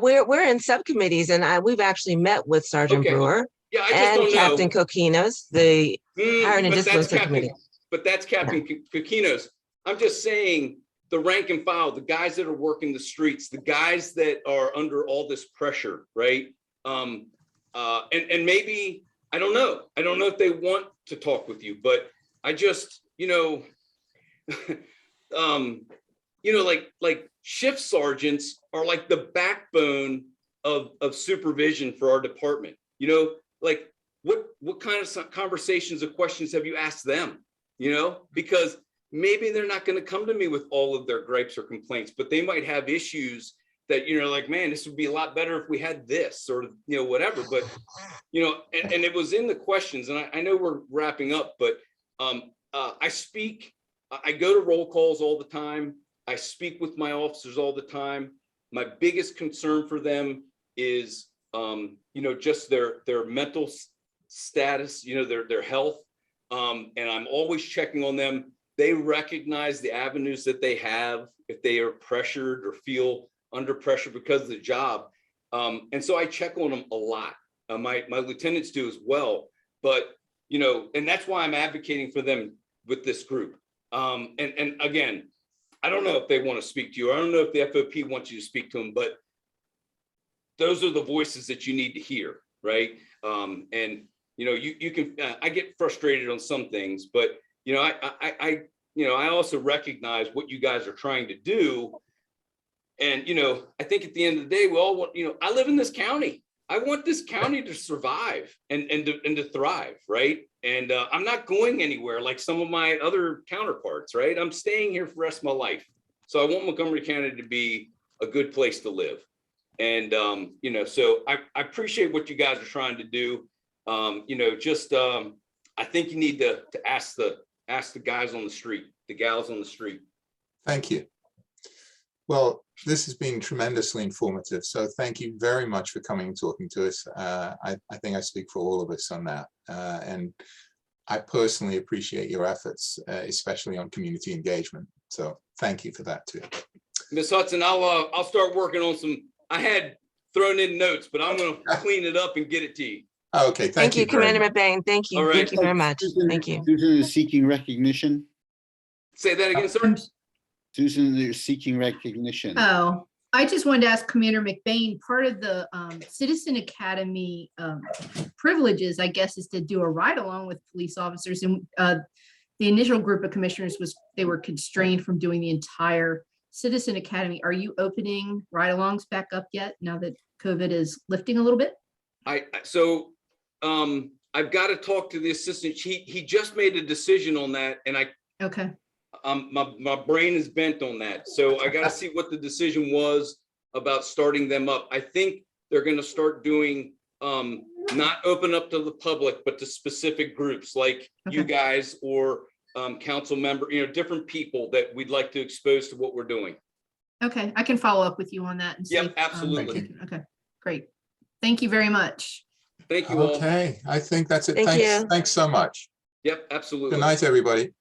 [SPEAKER 2] We're in subcommittees, and we've actually met with Sergeant Brewer.
[SPEAKER 4] Yeah, I just
[SPEAKER 2] and
[SPEAKER 4] don't
[SPEAKER 2] Captain
[SPEAKER 4] know.
[SPEAKER 2] Coquinos, the hiring and
[SPEAKER 4] But
[SPEAKER 2] discipline
[SPEAKER 4] that's
[SPEAKER 2] subcommittee.
[SPEAKER 4] But that's Captain Coquinos. I'm just saying the rank and file, the guys that are working the streets, the guys that are under all this pressure, right? And maybe, I don't know if they want to talk with you, but I just, you know, you know, like shift sergeants are like the backbone of supervision for our department. You know, like what kind of conversations or questions have you asked them? You know, because maybe they're not going to come to me with all of their gripes or complaints, but they might have issues that, you know, like, man, this would be a lot better if we had this, or, you know, whatever. But, you know, and it was in the questions, and I know we're wrapping up, but I go to roll calls all the time. I speak with my officers all the time. My biggest concern for them is, you know, just their mental status, you know, their health. And I'm always checking on them. They recognize the avenues that they have if they are pressured or feel under pressure because of the job. And so I check on them a lot. My lieutenants do as well. But, you know, and that's why I'm advocating for them with this group. And again, I don't know if they want to speak to you. I don't know if the FOP wants you to speak to them, but those are the voices that you need to hear, right? And you know, you can, I get frustrated on some things, but you know, I also recognize what you guys are trying to do. And, you know, I think at the end of the day, we all want, you know, I live in this county. I want this county to survive and to thrive, right? And I'm not going anywhere like some of my other counterparts, right? I'm staying here for the rest of my life. So I want Montgomery County to be a good place to live. And, you know, so I appreciate what you guys are trying to do. You know, just, I think you need to ask the guys on the street, the gals on the street.
[SPEAKER 1] Thank you. Well, this has been tremendously informative. So thank you very much for coming and talking to us. I think I speak for all of us on that. And I personally appreciate your efforts, especially on community engagement. So thank you for that too.
[SPEAKER 4] Ms. Hudson, I'll start working on some, I had thrown in notes, but I'm going to clean it up and get it to you.
[SPEAKER 1] Okay,
[SPEAKER 2] Thank you,
[SPEAKER 1] very
[SPEAKER 2] Commander
[SPEAKER 1] much.
[SPEAKER 2] McBain. Thank you.
[SPEAKER 4] All right.
[SPEAKER 2] Thank you very much.
[SPEAKER 5] Susan-
[SPEAKER 2] Thank you.
[SPEAKER 5] Susan is seeking recognition.
[SPEAKER 4] Say that again, sir.
[SPEAKER 5] Susan is seeking recognition.
[SPEAKER 3] Oh, I just wanted to ask Commander McBain, part of the Citizen Academy privileges, I guess, is to do a ride along with police officers. And the initial group of commissioners they were constrained from doing the entire Citizen Academy. Are you opening ride-alongs back up yet now that COVID is lifting a little bit?
[SPEAKER 4] I've got to talk to the assistant. He just made a decision on that, and
[SPEAKER 3] Okay.
[SPEAKER 4] my brain is bent on that. So I got to see what the decision was about starting them up. I think they're going to start doing not open up to the public, but to specific groups like you guys or council member, you know, different people that we'd like to expose to what we're doing.
[SPEAKER 3] Okay, I can follow up with you on that and see.
[SPEAKER 4] Yep, absolutely.
[SPEAKER 3] Okay, great. Thank you very much.
[SPEAKER 4] Thank you all.
[SPEAKER 1] Okay, I think that's it.
[SPEAKER 2] Thank
[SPEAKER 1] Thanks.
[SPEAKER 2] you.
[SPEAKER 1] Thanks so much.
[SPEAKER 4] Yep, absolutely.
[SPEAKER 1] Good night, everybody.